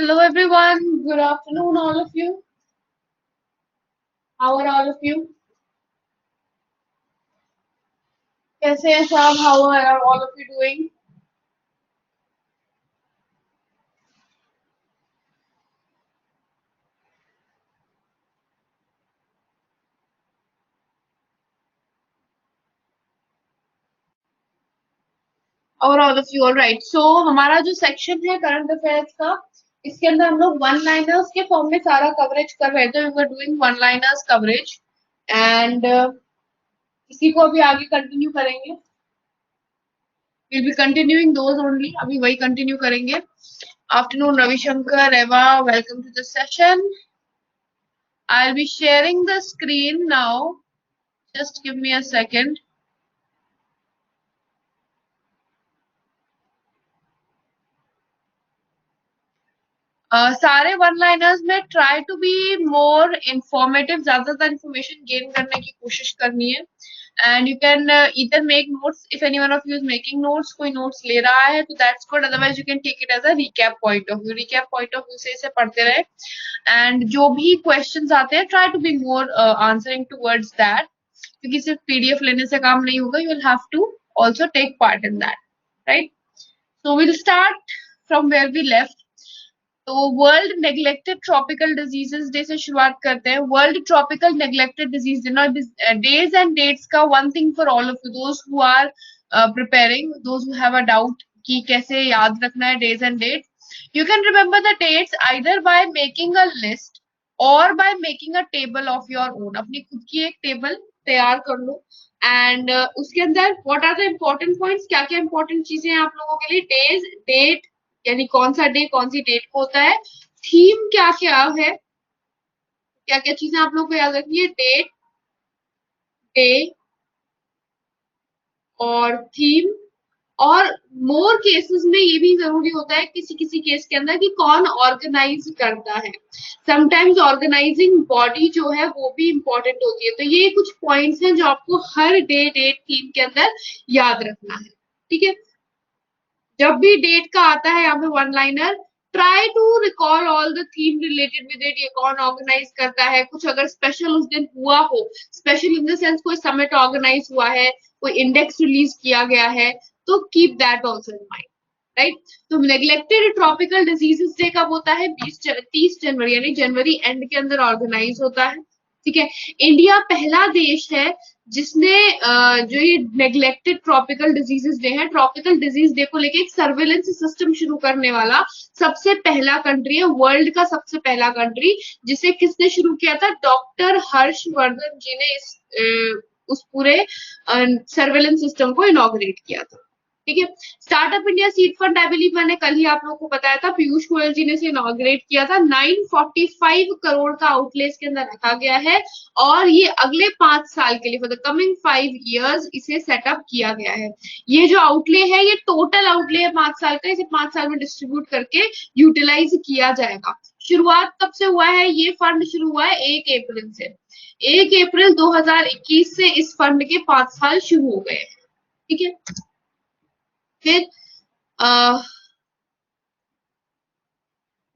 Hello everyone, good afternoon all of you. How are all of you? कैसे हैं सब? How are all of you doing? और all of you all right. So हमारा जो section है current affairs का, इसके अंदर हम लोग वन लाइनर्स के फॉर्म में सारा कवरेज कर रहे थे. We were doing one liners coverage and इसी को अभी आगे कंटिन्यू करेंगे. Will be continuing those only. अभी वही कंटिन्यू करेंगे. Afternoon Ravishankar, Eva, welcome to the session. I'll be sharing the screen now. Just give me a second. सारे one liners में try to be more informative, ज्यादातर information gain करने की कोशिश करनी है. And you can either make notes if anyone of you is making notes. कोई notes ले रहा है तो that's good, otherwise you can take it as a recap point of view. Recap point of view से इसे पढ़ते रहे and जो भी क्वेश्चंस आते हैं try to be more answering towards that, क्योंकि सिर्फ पीडीएफ लेने से काम नहीं होगा. You will have to also take part in that, right? So will start from where we left. तो world neglected tropical diseases day से शुरुआत करते हैं. World tropical neglected disease days and dates का one thing for all of you those who are preparing, those who have a doubt कि कैसे याद रखना है days and dates. You can remember the dates either by making a list or by making a table of your own. अपनी खुद की एक table तैयार कर लो एंड उसके अंदर what are the important points, क्या क्या important चीजें हैं आप लोगों के लिए. डेज, डेट यानी कौन सा डे कौन सी डेट को होता है. थीम क्या क्या है, क्या क्या चीजें आप लोगों को याद रखनी है. डेट, डे और थीम. और मोर केसेस में ये भी जरूरी होता है किसी किसी केस के अंदर कि कौन ऑर्गेनाइज करता है. समटाइम्स ऑर्गेनाइजिंग बॉडी जो है वो भी इंपॉर्टेंट होती है. तो ये कुछ पॉइंट्स हैं जो आपको हर डे, डेट, थीम के अंदर याद रखना है. ठीक है, जब भी डेट का आता है यहाँ पे one liner, try to recall all the theme related with it. ये कौन ऑर्गेनाइज करता है, कुछ अगर स्पेशल उस दिन हुआ हो, स्पेशल इन द सेंस कोई समिट ऑर्गेनाइज हुआ है, कोई इंडेक्स रिलीज किया गया है, तो keep that also in mind, right? तो नेग्लेक्टेड ट्रॉपिकल डिजीजेस डे कब होता है? 30 जनवरी यानी जनवरी एंड के अंदर ऑर्गेनाइज होता है. ठीक है, इंडिया पहला देश है जिसने जो ये नेग्लेक्टेड ट्रॉपिकल डिजीजेस डे है, ट्रॉपिकल डिजीज डे को लेके एक सर्वेलेंस सिस्टम शुरू करने वाला सबसे पहला कंट्री है. वर्ल्ड का सबसे पहला कंट्री जिसे किसने शुरू किया था? डॉक्टर हर्षवर्धन जी ने उस पूरे सर्वेलेंस सिस्टम को इनॉग्रेट किया था. ठीक है, startup India seed fund I believe मैंने कल ही आप लोगों को बताया था, पीयूष गोयल जी ने इसे इनॉग्रेट किया था. 945 करोड़ का आउटले इसके अंदर रखा गया है और ये अगले 5 साल के लिए, फॉर द कमिंग 5 years इसे सेटअप किया गया है. ये जो आउटले है ये टोटल आउटले है 5 साल का, इसे 5 साल में डिस्ट्रीब्यूट करके यूटिलाइज किया जाएगा. शुरुआत कब से हुआ है? ये फंड शुरू हुआ है 1 अप्रैल से. 1 अप्रैल 2021 से इस फंड के 5 साल शुरू हो गए. ठीक है, फिर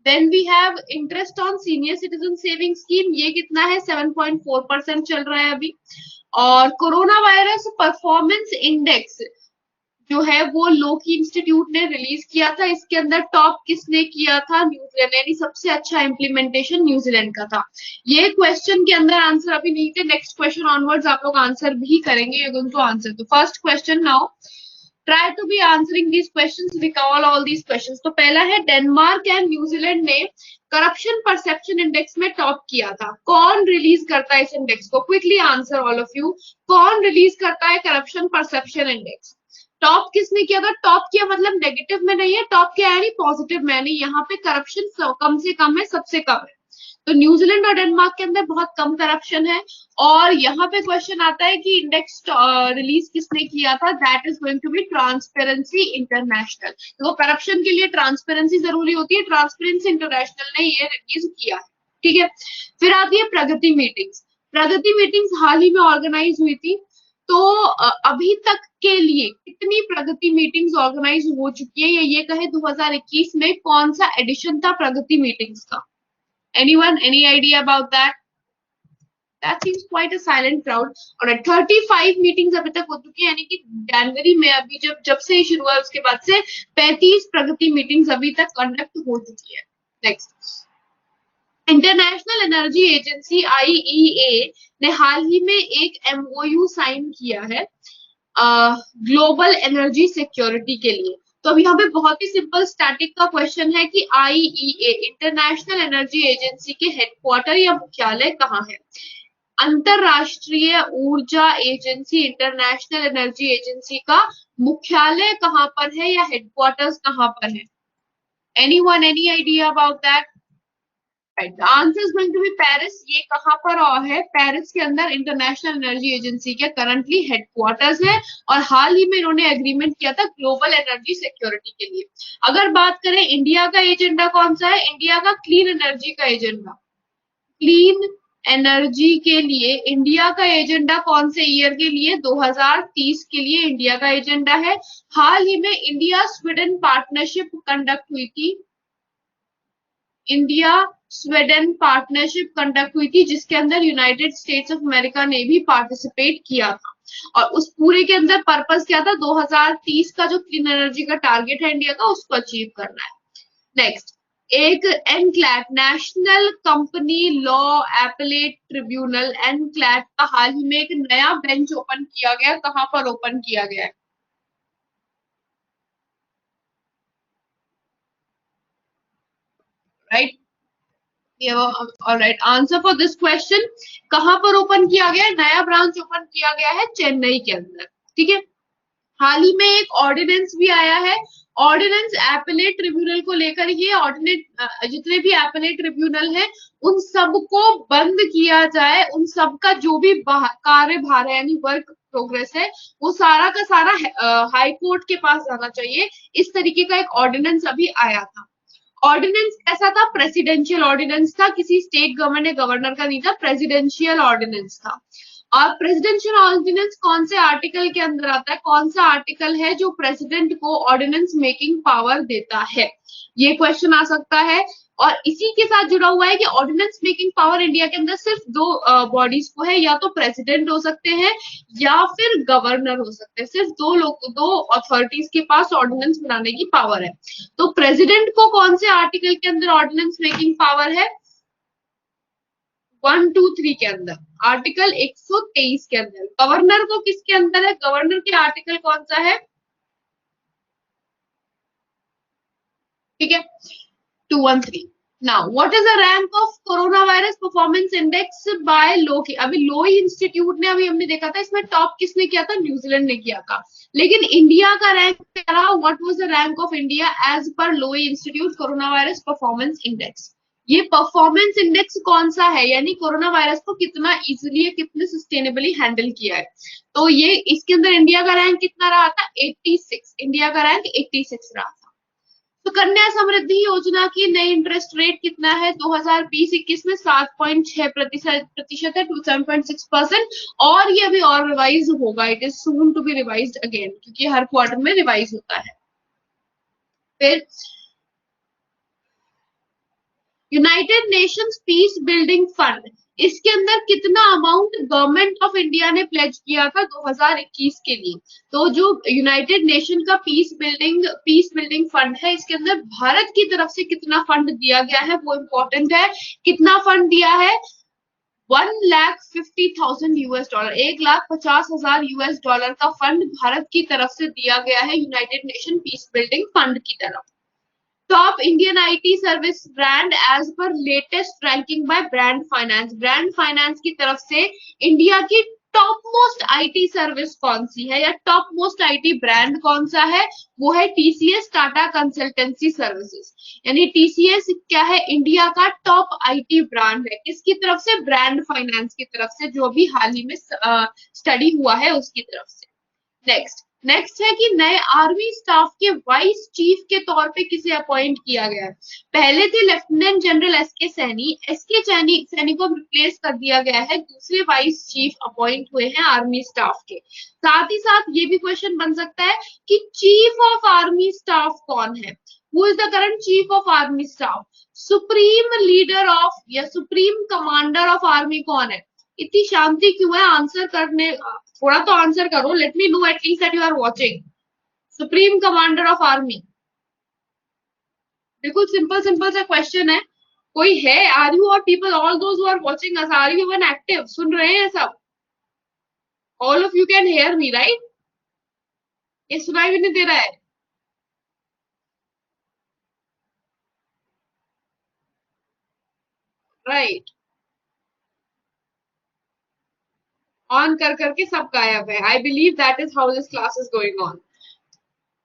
then we have interest on senior citizen saving scheme. ये कितना है? 7.4% चल रहा है अभी. और कोरोना वायरस परफॉर्मेंस इंडेक्स जो है वो लोकी इंस्टीट्यूट ने रिलीज किया था. इसके अंदर टॉप किसने किया था? न्यूजीलैंड, यानी सबसे अच्छा इम्प्लीमेंटेशन न्यूजीलैंड का था. ये क्वेश्चन के अंदर आंसर अभी नहीं थे, नेक्स्ट क्वेश्चन ऑनवर्ड्स आप लोग आंसर भी करेंगे. You going to answer. तो first question now, try to be answering these questions, recall all these questions. तो पहला है डेनमार्क एंड न्यूजीलैंड ने करप्शन परसेप्शन इंडेक्स में टॉप किया था. कौन रिलीज करता है इस इंडेक्स को? Quickly answer all of you. कौन रिलीज करता है करप्शन परसेप्शन इंडेक्स? टॉप किसने किया था? टॉप किया मतलब नेगेटिव में नहीं है, टॉप किया यानी पॉजिटिव में, नहीं. यहाँ पे करप्शन कम से कम है, सबसे कम है. तो न्यूजीलैंड और डेनमार्क के अंदर बहुत कम करप्शन है. और यहाँ पे क्वेश्चन आता है कि इंडेक्स रिलीज किसने किया था? That is going to be Transparency International. तो करप्शन के लिए ट्रांसपेरेंसी जरूरी होती है, ट्रांसपेरेंसी इंटरनेशनल ने ये रिलीज किया. ठीक है, फिर आती है प्रगति मीटिंग्स. प्रगति मीटिंग्स हाल ही में ऑर्गेनाइज हुई थी. तो अभी तक के लिए कितनी प्रगति मीटिंग्स ऑर्गेनाइज हो चुकी है, ये कहे 2021 में कौन सा एडिशन था प्रगति मीटिंग्स का? Anyone, any idea about that? That seems quite a silent crowd. और 35 मीटिंग्स अभी तक हो चुकी है, यानी कि जनवरी में अभी जब से शुरू हुआ उसके बाद से 35 प्रगति मीटिंग्स अभी तक कंडक्ट हो चुकी है। Next, international Energy agency IEA ने हाल ही में एक MOU साइन किया है ग्लोबल एनर्जी सिक्योरिटी के लिए। तो अब यहाँ पे बहुत ही सिंपल स्टैटिक का क्वेश्चन है कि IEA इंटरनेशनल एनर्जी एजेंसी के हेडक्वार्टर या मुख्यालय कहाँ है? अंतरराष्ट्रीय ऊर्जा एजेंसी इंटरनेशनल एनर्जी एजेंसी का मुख्यालय कहाँ पर है या हेडक्वार्टर्स कहाँ पर है? Anyone, any idea about that? Right, the answer is going to be Paris. ये कहाँ पर है? पेरिस के अंदर इंटरनेशनल एनर्जी एजेंसी के करंटली हेडक्वार्टर्स है और हाल ही में इन्होंने एग्रीमेंट किया था ग्लोबल एनर्जी सिक्योरिटी के लिए। अगर बात करें इंडिया का एजेंडा कौन सा है? इंडिया का क्लीन एनर्जी का एजेंडा। क्लीन एनर्जी के लिए इंडिया का एजेंडा कौन से ईयर के लिए? 2030 के लिए इंडिया का एजेंडा है। हाल ही में इंडिया स्वीडन पार्टनरशिप कंडक्ट हुई थी, इंडिया स्वीडन पार्टनरशिप कंडक्ट हुई थी जिसके अंदर यूनाइटेड स्टेट्स ऑफ अमेरिका ने भी पार्टिसिपेट किया था। और उस पूरे के अंदर पर्पस क्या था? 2030 का जो क्लीन एनर्जी का टारगेट है इंडिया का, उसको अचीव करना है। नेक्स्ट, एक NCLAT national company law appellate tribunal NCLAT का हाल ही में एक नया बेंच ओपन किया गया। कहां पर ओपन किया गया है? Right, alright, answer for this question, कहां पर ओपन किया गया है? नया ब्रांच ओपन किया गया है चेन्नई के अंदर। ठीक है, हाल ही में एक ऑर्डिनेंस भी आया है, ऑर्डिनेंस एपेलेट ट्रिब्यूनल को लेकर। ये ऑर्डिनेंस जितने भी एपेलेट ट्रिब्यूनल है उन सबको बंद किया जाए, उन सब का जो भी कार्यभार है यानी वर्क प्रोग्रेस है वो सारा का सारा हाई कोर्ट के पास जाना चाहिए। इस तरीके का एक ऑर्डिनेंस अभी आया था। ऑर्डिनेंस कैसा था? प्रेसिडेंशियल ऑर्डिनेंस था, किसी स्टेट गवर्नर या गवर्नर का नहीं था, प्रेसिडेंशियल ऑर्डिनेंस था। और प्रेसिडेंशियल ऑर्डिनेंस कौन से आर्टिकल के अंदर आता है? कौन सा आर्टिकल है जो प्रेसिडेंट को ऑर्डिनेंस मेकिंग पावर देता है? ये क्वेश्चन आ सकता है। और इसी के साथ जुड़ा हुआ है कि ऑर्डिनेंस मेकिंग पावर इंडिया के अंदर सिर्फ दो बॉडीज को है, या तो प्रेसिडेंट हो सकते हैं या फिर गवर्नर हो सकते हैं। सिर्फ दो अथॉरिटीज के पास ऑर्डिनेंस बनाने की पावर है। तो प्रेसिडेंट को कौन से आर्टिकल के अंदर ऑर्डिनेंस मेकिंग पावर है? 1, 2, 3 के अंदर, आर्टिकल 123 के अंदर। गवर्नर को किसके अंदर है? गवर्नर के आर्टिकल कौन सा है? ठीक है, 213। Now what is the rank of corona virus performance index by Lowy? अभी लोई इंस्टीट्यूट ने, अभी हमने देखा था इसमें टॉप किसने किया था? न्यूजीलैंड ने किया था। लेकिन इंडिया का रैंक क्या रहा? What was the rank of India as per Lowy institute corona virus performance index? ये परफॉर्मेंस इंडेक्स कौन सा है? यानी कोरोना वायरस को कितना इजिली, कितने सस्टेनेबली हैंडल किया है। तो ये इसके अंदर इंडिया का रैंक कितना रहा था? 86। इंडिया का रैंक 86 रहा था। तो कन्या समृद्धि योजना की नई इंटरेस्ट रेट कितना है? 2020-21 में 7.6% है, टू 7.6%। और ये अभी और रिवाइज होगा, it is soon to be revised again, क्योंकि हर क्वार्टर में रिवाइज होता है। फिर United Nations Peace Building Fund, इसके अंदर कितना अमाउंट गवर्नमेंट ऑफ इंडिया ने प्लेज किया था 2021 के लिए? तो जो यूनाइटेड नेशन का पीस बिल्डिंग फंड है, इसके अंदर भारत की तरफ से कितना फंड दिया गया है वो इंपॉर्टेंट है। कितना फंड दिया है? $1,50,000, $1,50,000 का फंड भारत की तरफ से दिया गया है United Nation Peace Building Fund की तरफ। Top Indian IT service brand as पर latest ranking by Brand Finance. Brand Finance की तरफ से इंडिया की टॉप मोस्ट आईटी सर्विस कौन सी है या टॉप मोस्ट आईटी ब्रांड कौन सा है? वो है टीसीएस, टाटा कंसल्टेंसी सर्विसेज। यानी टीसीएस क्या है? इंडिया का टॉप आईटी ब्रांड है। किसकी तरफ से? ब्रांड फाइनेंस की तरफ से, जो भी हाल ही में स्टडी हुआ है उसकी तरफ से। नेक्स्ट, नेक्स्ट है कि नए आर्मी स्टाफ के वाइस चीफ के तौर पे किसे अपॉइंट किया गया है। पहले थे लेफ्टिनेंट जनरल एस के सैनी को रिप्लेस कर दिया गया है, दूसरे वाइस चीफ अपॉइंट हुए हैं आर्मी स्टाफ के। साथ ही साथ ये भी क्वेश्चन बन सकता है कि चीफ ऑफ आर्मी स्टाफ कौन है, who is the current chief of army staff, supreme leader of या सुप्रीम कमांडर ऑफ आर्मी कौन है। इतनी शांति क्यों है, आंसर करने, थोड़ा तो आंसर करो, let me know at least that you are watching. Supreme commander of army, बिल्कुल सिंपल सिंपल सा क्वेश्चन है। कोई है, आर यू और people all those who are watching us, are you even active, सुन रहे हैं सब? All of you can hear me right? ये सुनाई भी नहीं दे रहा है? राइट, ऑन कर करके सब गायब है। I believe that is how this class is going on.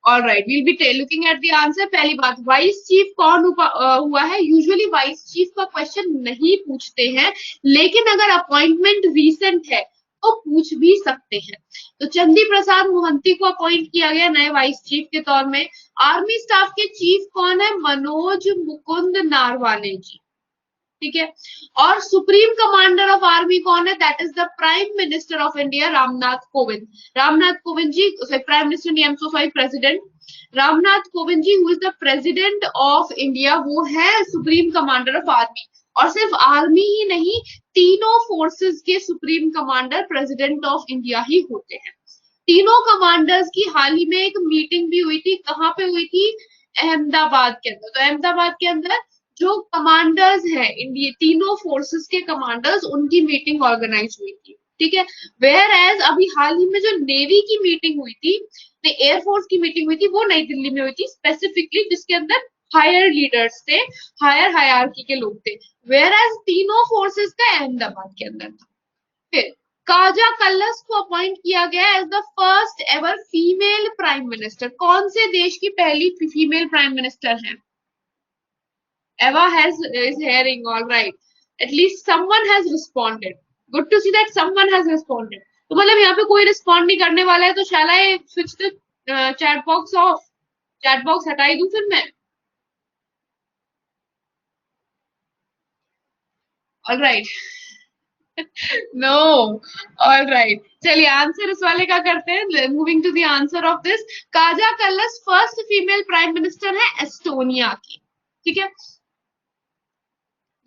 All right, we'll be looking at the answer. पहली बात, वाइस चीफ कौन हुआ है? यूजुअली वाइस चीफ का क्वेश्चन नहीं पूछते हैं, लेकिन अगर अपॉइंटमेंट रीसेंट है तो पूछ भी सकते हैं। तो चंदी प्रसाद मोहंती को अपॉइंट किया गया नए वाइस चीफ के तौर में। आर्मी स्टाफ के चीफ कौन है? मनोज मुकुंद नारवाने जी, ठीक है। और सुप्रीम कमांडर ऑफ आर्मी कौन है? That is the prime minister of India, Ramnath Kovind. Ramnath Kovind ji, prime minister नहीं, I am so sorry, president Ramnath Kovind ji, who is the president of India, वो है सुप्रीम कमांडर ऑफ आर्मी। और सिर्फ आर्मी ही नहीं, तीनों फोर्सेस के supreme commander president of India ही होते हैं। तीनों कमांडर्स की हाल ही में एक मीटिंग भी हुई थी। कहाँ पे हुई थी? अहमदाबाद के अंदर। तो अहमदाबाद के अंदर जो कमांडर्स है इंडिया, तीनों फोर्सेस के कमांडर्स, उनकी मीटिंग ऑर्गेनाइज हुई थी, ठीक है। वेयर एज अभी हाल ही में जो नेवी की मीटिंग हुई थी, एयरफोर्स की मीटिंग हुई थी, वो नई दिल्ली में हुई थी स्पेसिफिकली, जिसके अंदर हायर लीडर्स थे, हायर हायरार्की के लोग थे। वेयर एज तीनों फोर्सेस का अहमदाबाद के अंदर था। फिर काजा कल्लस को अपॉइंट किया गया as the first ever female prime minister. कौन से देश की पहली फीमेल प्राइम मिनिस्टर है? Eva is hearing, all right. At least someone has responded. Good to see that someone has responded. तो मतलब यहाँ पे कोई रिस्पॉन्ड नहीं करने वाला है, तो shall I switch the chat box off? Chat box हटाई दूं फिर मैं? All right, no, all right, चलिए आंसर इस वाले का करते हैं। Moving to the answer of this, Kaja Kallas first female prime minister है एस्टोनिया की, ठीक है।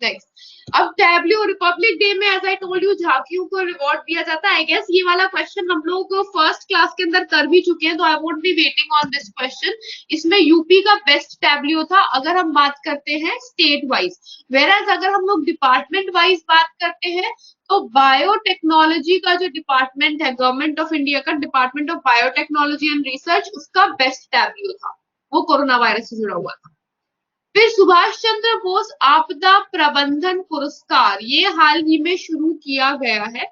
नेक्स्ट, अब टैब्ल्यू रिपब्लिक डे में एज आई टोल्ड यू झांकियों को रिवॉर्ड दिया जाता है। आई गेस ये वाला क्वेश्चन हम लोग फर्स्ट क्लास के अंदर कर भी चुके हैं, तो I won't be waiting on this question. इसमें यूपी का बेस्ट टैब्ल्यू था अगर हम बात करते हैं स्टेट वाइज। वेराज अगर हम लोग डिपार्टमेंट वाइज बात करते हैं तो बायोटेक्नोलॉजी का जो डिपार्टमेंट है गवर्नमेंट ऑफ इंडिया का, department of biotechnology and research, उसका बेस्ट टैब्ल्यू था, वो कोरोना वायरस से जुड़ा हुआ था। फिर सुभाष चंद्र बोस आपदा प्रबंधन पुरस्कार, ये हाल ही में शुरू किया गया है।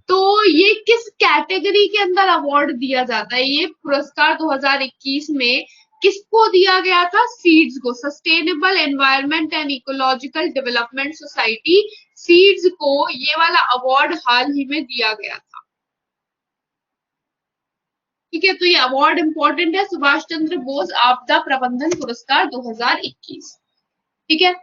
तो ये किस कैटेगरी के अंदर अवार्ड दिया जाता है? ये पुरस्कार 2021 में किसको दिया गया था? सीड्स को, sustainable environment and ecological development society, seeds को ये वाला अवार्ड हाल ही में दिया गया था, ठीक है। तो ये अवार्ड इंपॉर्टेंट है, सुभाष चंद्र बोस आपदा प्रबंधन पुरस्कार 2021, ठीक है।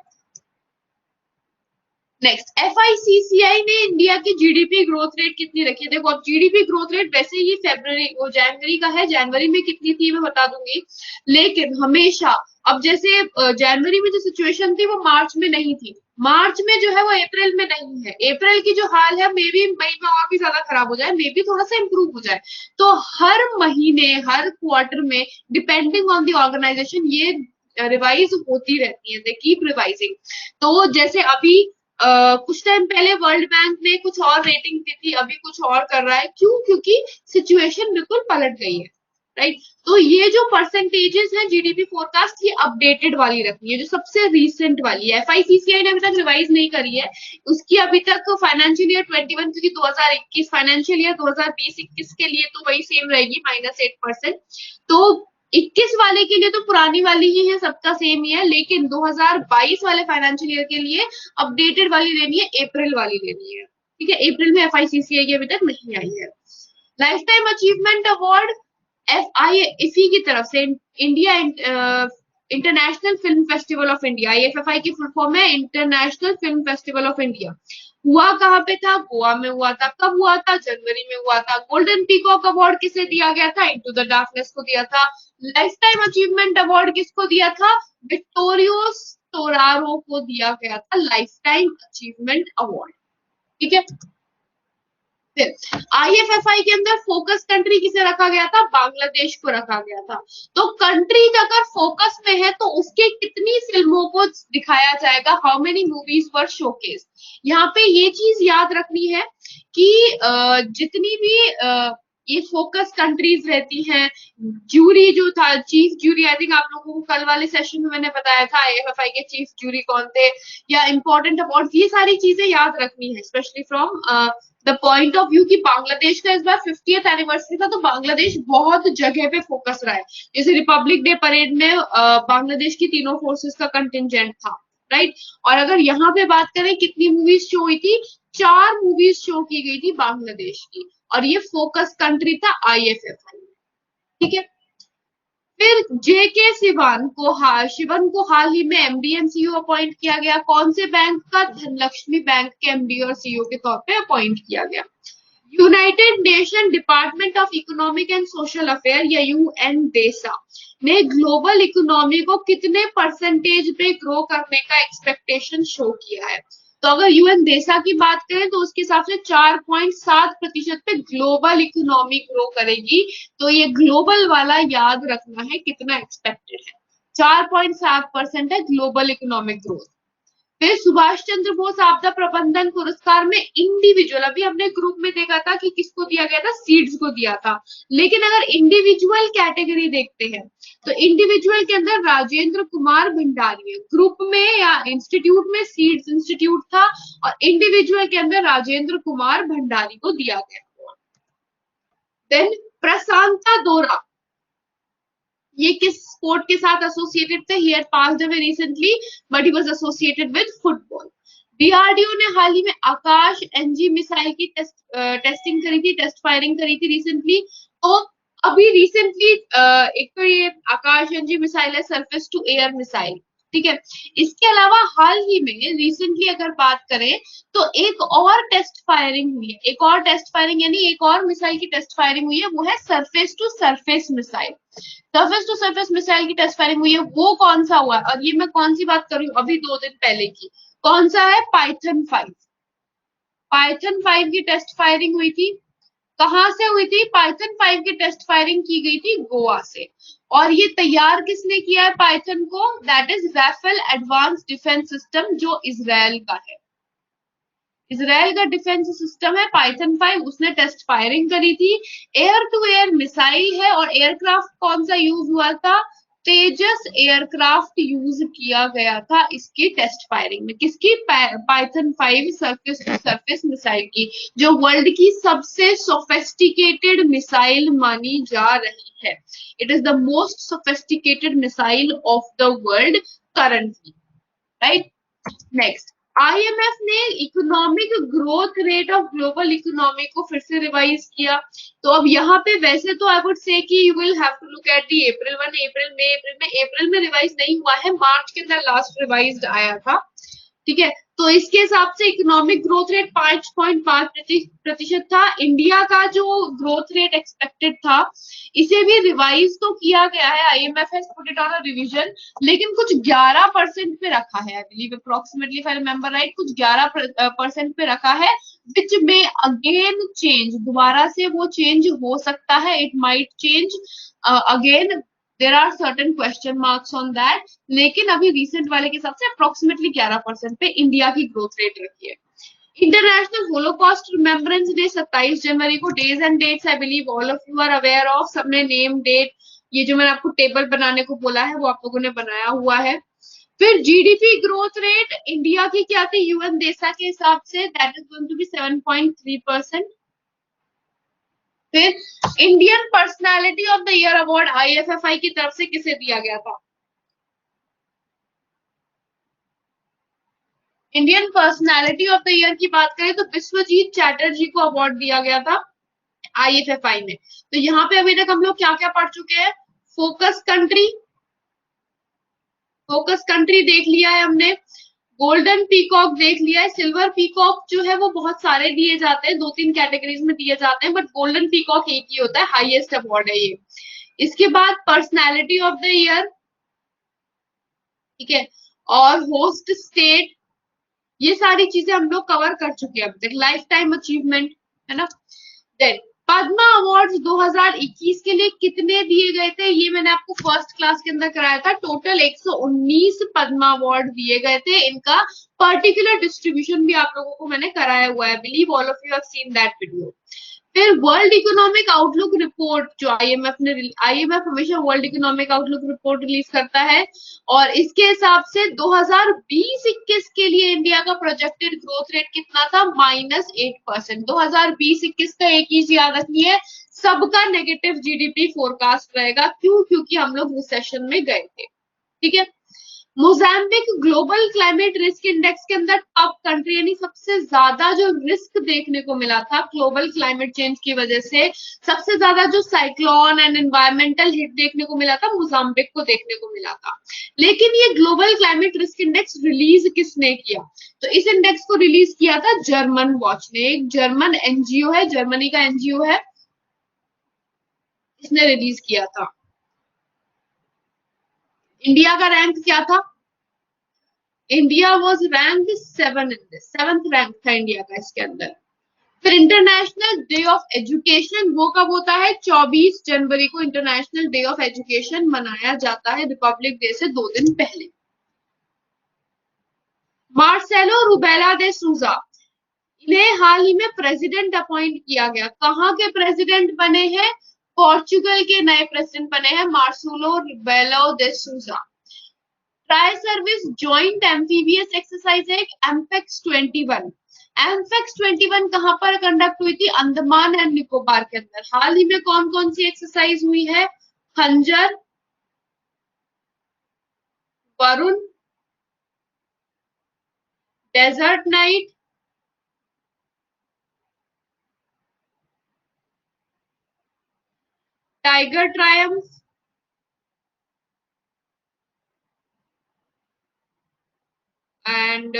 नेक्स्ट, एफआईसीसीआई ने इंडिया की जीडीपी ग्रोथ रेट कितनी रखी है? देखो, अब जीडीपी ग्रोथ रेट वैसे ही जनवरी का है, जनवरी में कितनी थी मैं बता दूंगी, लेकिन हमेशा अब जैसे जनवरी में जो सिचुएशन थी वो मार्च में नहीं थी, मार्च में जो है वो अप्रैल में नहीं है, अप्रैल की जो हाल है मे बी मई में और भी ज्यादा खराब हो जाए, मे बी थोड़ा सा इंप्रूव हो जाए। तो हर महीने, हर क्वार्टर में, डिपेंडिंग ऑन द ऑर्गेनाइजेशन, ये रिवाइज होती रहती है, दे कीप रिवाइजिंग। तो जैसे अभी कुछ टाइम पहले वर्ल्ड बैंक ने कुछ और रेटिंग दी थी, अभी कुछ और कर रहा है, क्यों? क्योंकि सिचुएशन बिल्कुल पलट गई है, राइट। तो ये जो परसेंटेजेस हैं जीडीपी फोरकास्ट, ये अपडेटेड वाली रखनी है, जो सबसे रीसेंट वाली है। एफआईसीसीआई ने अभी तक रिवाइज नहीं करी है, उसकी अभी तक फाइनेंशियल ईयर 21, क्योंकि 2021 फाइनेंशियल ईयर 2020-21 के लिए तो वही सेम रहेगी, -8%। तो 21 वाले के लिए तो पुरानी वाली ही है, सबका सेम ही है, लेकिन 2022 वाले फाइनेंशियल ईयर के लिए अपडेटेड वाली लेनी है, अप्रैल वाली लेनी है, ठीक है। अप्रैल में एफआईसीसीआई की अभी तक नहीं आई है। Life time achievement award IFI की तरफ से India international film festival of India, IFFI की फुल फॉर्म है international film festival of India. हुआ कहाँ पे था? गोवा में हुआ था। कब हुआ था? जनवरी में हुआ था। गोल्डन पीकॉक अवार्ड किसे दिया गया था? इनटू द डार्कनेस को दिया था। लाइफ टाइम अचीवमेंट अवार्ड किसको दिया था? विक्टोरियो स्टोरारो को दिया गया था लाइफ टाइम अचीवमेंट अवार्ड। ठीक है। IFFI के अंदर फोकस कंट्री किसे रखा गया था? बांग्लादेश को रखा गया था। तो कंट्री अगर फोकस में है तो उसके कितनी फिल्मों को दिखाया जाएगा? How many movies were showcase. यहाँ पे ये चीज याद रखनी है कि जितनी भी ये फोकस कंट्रीज रहती हैं, ज्यूरी जो था, चीफ ज्यूरी, आई थिंक आप लोगों को कल वाले सेशन में मैंने बताया था IFFI के चीफ ज्यूरी कौन थे, या इंपॉर्टेंट अवार्ड, ये सारी चीजें याद रखनी है, specially from the point of view कि बांग्लादेश का इस बार 50th एनिवर्सरी था, तो बांग्लादेश बहुत जगह पे फोकस रहा है। जैसे रिपब्लिक डे परेड में बांग्लादेश की तीनों फोर्सेस का कंटिजेंट था, राइट। और अगर यहाँ पे बात करें कितनी मूवीज शो हुई थी, 4 मूवीज शो की गई थी बांग्लादेश की, और ये फोकस कंट्री था IFFI। ठीक है। फिर जेके शिवन को हाल ही में MD एंड CEO अपॉइंट किया गया। कौन से बैंक का? धनलक्ष्मी बैंक के MD और CEO के तौर पे अपॉइंट किया गया। United nation department of economic and social affair या UNDESA ने ग्लोबल इकोनॉमी को कितने परसेंटेज पे ग्रो करने का एक्सपेक्टेशन शो किया है? तो अगर UNDESA की बात करें तो उसके हिसाब से 4.7% पे ग्लोबल इकोनॉमी ग्रो करेगी। तो ये ग्लोबल वाला याद रखना है कितना एक्सपेक्टेड है। 4.7% है ग्लोबल इकोनॉमिक ग्रोथ। फिर सुभाष चंद्र बोस आपदा प्रबंधन पुरस्कार में इंडिविजुअल, अभी हमने ग्रुप में देखा था कि किसको दिया गया था? सीड्स को दिया था, लेकिन अगर इंडिविजुअल कैटेगरी देखते हैं तो इंडिविजुअल के अंदर राजेंद्र कुमार भंडारी है। ग्रुप में या इंस्टीट्यूट में सीड्स इंस्टीट्यूट था, और इंडिविजुअल के अंदर राजेंद्र कुमार भंडारी को दिया गया। देन प्रशांता दोरा, ये किस स्पोर्ट के साथ एसोसिएटेड थे? He had passed away recently but he was associated with football. DRDO ने हाल ही में आकाश NG मिसाइल की टेस्टिंग करी थी, टेस्ट फायरिंग करी थी रिसेंटली। तो अभी रिसेंटली एक तो ये आकाश NG मिसाइल है, सरफेस टू एयर मिसाइल। ठीक है। इसके अलावा हाल ही में रिसेंटली अगर बात करें तो एक और टेस्ट फायरिंग हुई है, एक और टेस्ट फायरिंग यानी एक और मिसाइल की टेस्ट फायरिंग हुई है, वो है surface to surface missile. Surface to surface missile की टेस्ट फायरिंग हुई है, वो कौन सा हुआ है? और ये मैं कौन सी बात कर रही हूँ? अभी 2 दिन पहले की। कौन सा है? पाइथन 5। पाइथन 5 की टेस्ट फायरिंग हुई थी। कहां से हुई थी? पाइथन 5 की टेस्ट फायरिंग की गई थी गोवा से। और ये तैयार किसने किया है पाइथन को? That is Rafael advance defence system, जो इजराइल का है। इजराइल का डिफेंस सिस्टम है पाइथन 5, उसने टेस्ट फायरिंग करी थी। एयर टू एयर मिसाइल है, और एयरक्राफ्ट कौन सा यूज हुआ था? तेजस एयरक्राफ्ट यूज किया गया था इसकी टेस्ट फायरिंग में। किसकी? Python 5 surface to surface missile की, जो वर्ल्ड की सबसे सोफेस्टिकेटेड मिसाइल मानी जा रही है। It is the most sophisticated missile of the world currently, right. Next, IMF ने economic growth rate of global economy को फिर से रिवाइज किया। तो अब यहाँ पे वैसे तो आई वुड से कि you will have to look at the April 1, April में रिवाइज नहीं हुआ है, मार्च के अंदर लास्ट रिवाइज आया था। ठीक है। तो इसके हिसाब से इकोनॉमिक ग्रोथ रेट 5.5% था। इंडिया का जो ग्रोथ रेट एक्सपेक्टेड था, इसे भी रिवाइज तो किया गया है, IMF has put it on a revision, लेकिन कुछ 11% पे रखा है, I believe approximately, if I remember right, कुछ 11% पे रखा है, विच में अगेन चेंज, दोबारा से वो चेंज हो सकता है, it might change again, there are certain question marks on that, लेकिन अभी रिसेंट वाले के हिसाब से अप्रोक्सीमेटली 11% पे इंडिया की ग्रोथ रेट रखी है। इंटरनेशनल होलोकॉस्ट रिमेम्बरेंस डे 27 जनवरी को। Days and dates I believe all of you are aware of, सबने नेम डेट, ये जो मैंने आपको टेबल बनाने को बोला है वो आप लोगों ने बनाया हुआ है। फिर GDP ग्रोथ रेट इंडिया की क्या थी UNDESA के हिसाब से? That is going to be 7.3%। फिर Indian personality of the year award IFFI की तरफ से किसे दिया गया था? Indian personality of the year की बात करें तो विश्वजीत चैटर्जी को अवार्ड दिया गया था। IFFI में। तो यहाँ पे अभी तक हम लोग क्या क्या पढ़ चुके हैं? फोकस कंट्री, फोकस कंट्री देख लिया है हमने, गोल्डन पीकॉक देख लिया है। सिल्वर पीकॉक जो है वो बहुत सारे दिए जाते हैं, 2-3 कैटेगरीज में दिए जाते हैं, बट गोल्डन पीकॉक एक ही होता है, हाईएस्ट अवार्ड है ये। इसके बाद पर्सनैलिटी ऑफ द ईयर, ठीक है, और होस्ट स्टेट, ये सारी चीजें हम लोग कवर कर चुके हैं अब तक। लाइफ टाइम अचीवमेंट, है ना। देन पद्मा अवार्ड्स 2021 के लिए कितने दिए गए थे, ये मैंने आपको फर्स्ट क्लास के अंदर कराया था। टोटल 119 पद्मा अवार्ड दिए गए थे। इनका पर्टिकुलर डिस्ट्रीब्यूशन भी आप लोगों को मैंने कराया हुआ है। Believe all of you have seen that video. फिर वर्ल्ड इकोनॉमिक आउटलुक रिपोर्ट जो आईएमएफ हमेशा world economic outlook report release करता है, और इसके हिसाब से 2020-21 के लिए इंडिया का प्रोजेक्टेड ग्रोथ रेट कितना था? -8%। 2020-21 का एक चीज याद रखनी है, सबका नेगेटिव जीडीपी फोरकास्ट रहेगा। क्यों? क्योंकि हम लोग रिसेशन में गए थे, ठीक है। Mozambique global climate risk index के अंदर टॉप कंट्री, यानी सबसे ज्यादा जो रिस्क देखने को मिला था ग्लोबल क्लाइमेट चेंज की वजह से, सबसे ज्यादा जो साइक्लोन एंड एनवायरमेंटल हिट देखने को मिला था, मोजाम्बिक को देखने को मिला था। लेकिन ये global climate risk index release किसने किया? तो इस इंडेक्स को रिलीज किया था जर्मन वॉच ने। एक जर्मन एनजीओ है, जर्मनी का एनजीओ है, इसने रिलीज किया था। इंडिया का रैंक क्या था? India was rank 7th rank था इंडिया का इसके अंदर। फिर इंटरनेशनल डे ऑफ एजुकेशन वो कब होता है? 24 जनवरी को इंटरनेशनल डे ऑफ एजुकेशन मनाया जाता है, रिपब्लिक डे से 2 दिन पहले। मार्सेलो रुबेला दे सूजा, इन्हें हाल ही में प्रेसिडेंट अपॉइंट किया गया। कहाँ के प्रेसिडेंट बने हैं? पोर्चुगल के नए प्रेसिडेंट बने हैं मार्सेलो रुबेला दे सूजा। Tri service joint amphibious exercise है एमपेक्स 21। एमपेक्स 21 कहां पर कंडक्ट हुई थी? अंडमान एंड निकोबार के अंदर। हाल ही में कौन कौन सी एक्सरसाइज हुई है? Khanjar, Varun, Desert Knight, Tiger Triumph and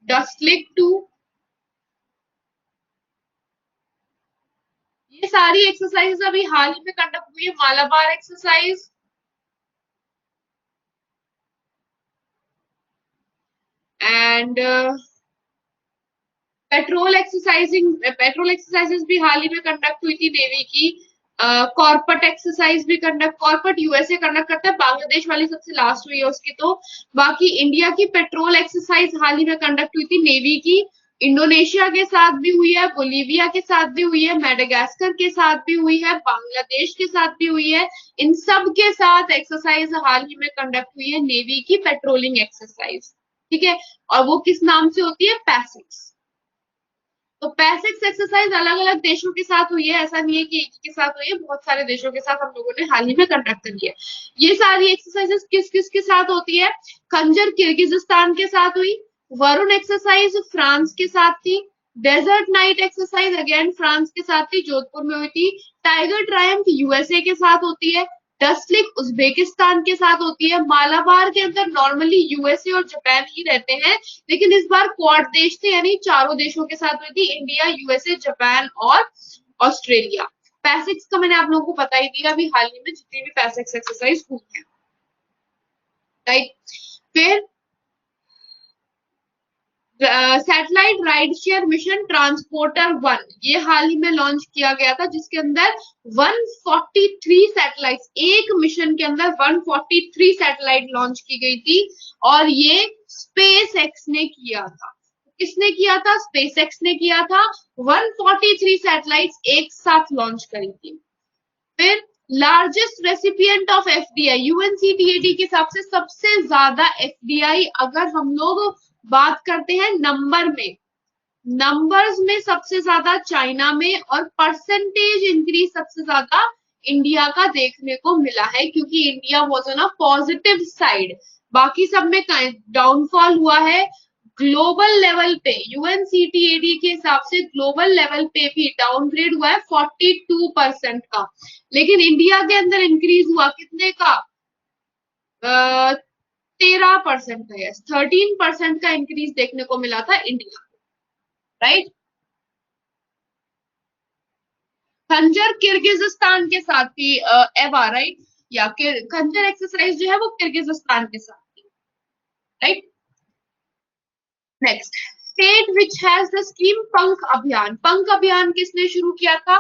Dustlik 2। ये सारी एक्सरसाइज अभी हाल ही में कंडक्ट हुई है। Malabar exercise and petrol exercises भी हाल ही में कंडक्ट हुई थी नेवी की। कॉर्पट एक्सरसाइज भी कॉर्पट यूएसए कंडक्ट करता है, बांग्लादेश वाली सबसे लास्ट हुई है उसकी। तो बाकी इंडिया की पेट्रोल एक्सरसाइज हाल ही में कंडक्ट हुई थी नेवी की। इंडोनेशिया के साथ भी हुई है, बोलीविया के साथ भी हुई है, मेडागास्कर के साथ भी हुई है, बांग्लादेश के साथ भी हुई है। इन सब के साथ एक्सरसाइज हाल ही में कंडक्ट हुई है नेवी की पेट्रोलिंग एक्सरसाइज, ठीक है। और वो किस नाम से होती है? पैसिक्स। तो पैसिक्स एक्सरसाइज अलग अलग देशों के साथ हुई है, ऐसा नहीं है कि एक के साथ हुई है, बहुत सारे देशों के साथ हम लोगों ने हाल ही में कंडक्ट करी है। ये सारी एक्सरसाइजेस किस किस के साथ होती है? खंजर किर्गिजिस्तान के साथ हुई, वरुण एक्सरसाइज फ्रांस के साथ थी, Desert Knight exercise again France के साथ थी, जोधपुर में हुई थी, टाइगर ट्रायम्फ यूएसए के साथ होती है, डस्टलिक उज्बेकिस्तान के साथ होती है। मालाबार के अंदर नॉर्मली यूएसए और जापान ही रहते हैं, लेकिन इस बार क्वाड देश थे, यानी चारों देशों के साथ हुई थी, इंडिया, यूएसए, जापान और ऑस्ट्रेलिया। पैसिक्स का मैंने आप लोगों को बता ही दिया अभी हाल ही में जितनी भी पैसिक्स एक्सरसाइज हुई है, राइट। फिर satellite ride share mission transporter 1, ये हाल ही में लॉन्च किया गया था, जिसके अंदर 143 सैटेलाइट, एक मिशन के अंदर 143 सैटेलाइट लॉन्च की गई थी, और ये स्पेस एक्स ने किया था। किसने किया था? स्पेस एक्स ने किया था। 143 सैटेलाइट्स एक साथ लॉन्च करी थी। फिर largest recipient of FDI, UNCTAD के हिसाब से सबसे ज्यादा एफडीआई अगर हम लोग बात करते हैं नंबर में, नंबर्स में सबसे ज्यादा चाइना में, और परसेंटेज इंक्रीज सबसे ज्यादा इंडिया का देखने को मिला है, क्योंकि India was on a positive side. बाकी सब में डाउनफॉल हुआ है। ग्लोबल लेवल पे यूएनसीटीएडी के हिसाब से ग्लोबल लेवल पे भी डाउनग्रेड हुआ है 42% का, लेकिन इंडिया के अंदर इंक्रीज हुआ कितने का? 13% का, यस 13% का इंक्रीज देखने को मिला था इंडिया, राइट। खंजर किर्गिजिस्तान के साथ थी एवा, राइट, या खंजर एक्सरसाइज जो है वो किर्गिजिस्तान के साथ थी, right. Next, state which has the scheme पंख अभियान। पंख अभियान किसने शुरू किया था?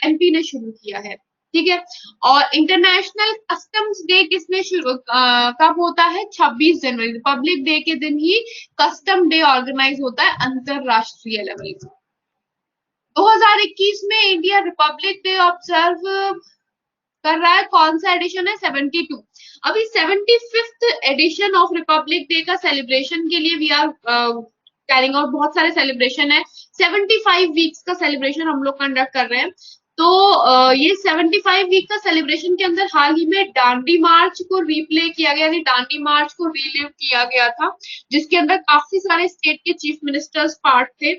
एमपी ने शुरू किया है, ठीक है। और इंटरनेशनल कस्टम्स डे किसने शुरू कब होता है? 26 जनवरी, रिपब्लिक डे के दिन ही कस्टम डे ऑर्गेनाइज होता है अंतरराष्ट्रीय लेवल पर। 2021 में इंडिया रिपब्लिक डे ऑब्जर्व कर रहा है, कौन सा एडिशन है? 72। अभी 75th edition of Republic Day का सेलिब्रेशन के लिए वी आर कैरिंग आउट, बहुत सारे सेलिब्रेशन है, 75 वीक्स का सेलिब्रेशन हम लोग कंडक्ट कर रहे हैं। तो ये 75 वीक का सेलिब्रेशन के अंदर हाल ही में डांडी मार्च को रिप्ले किया गया, डांडी मार्च को रिलीव किया गया था, जिसके अंदर काफी सारे स्टेट के चीफ मिनिस्टर्स पार्ट थे।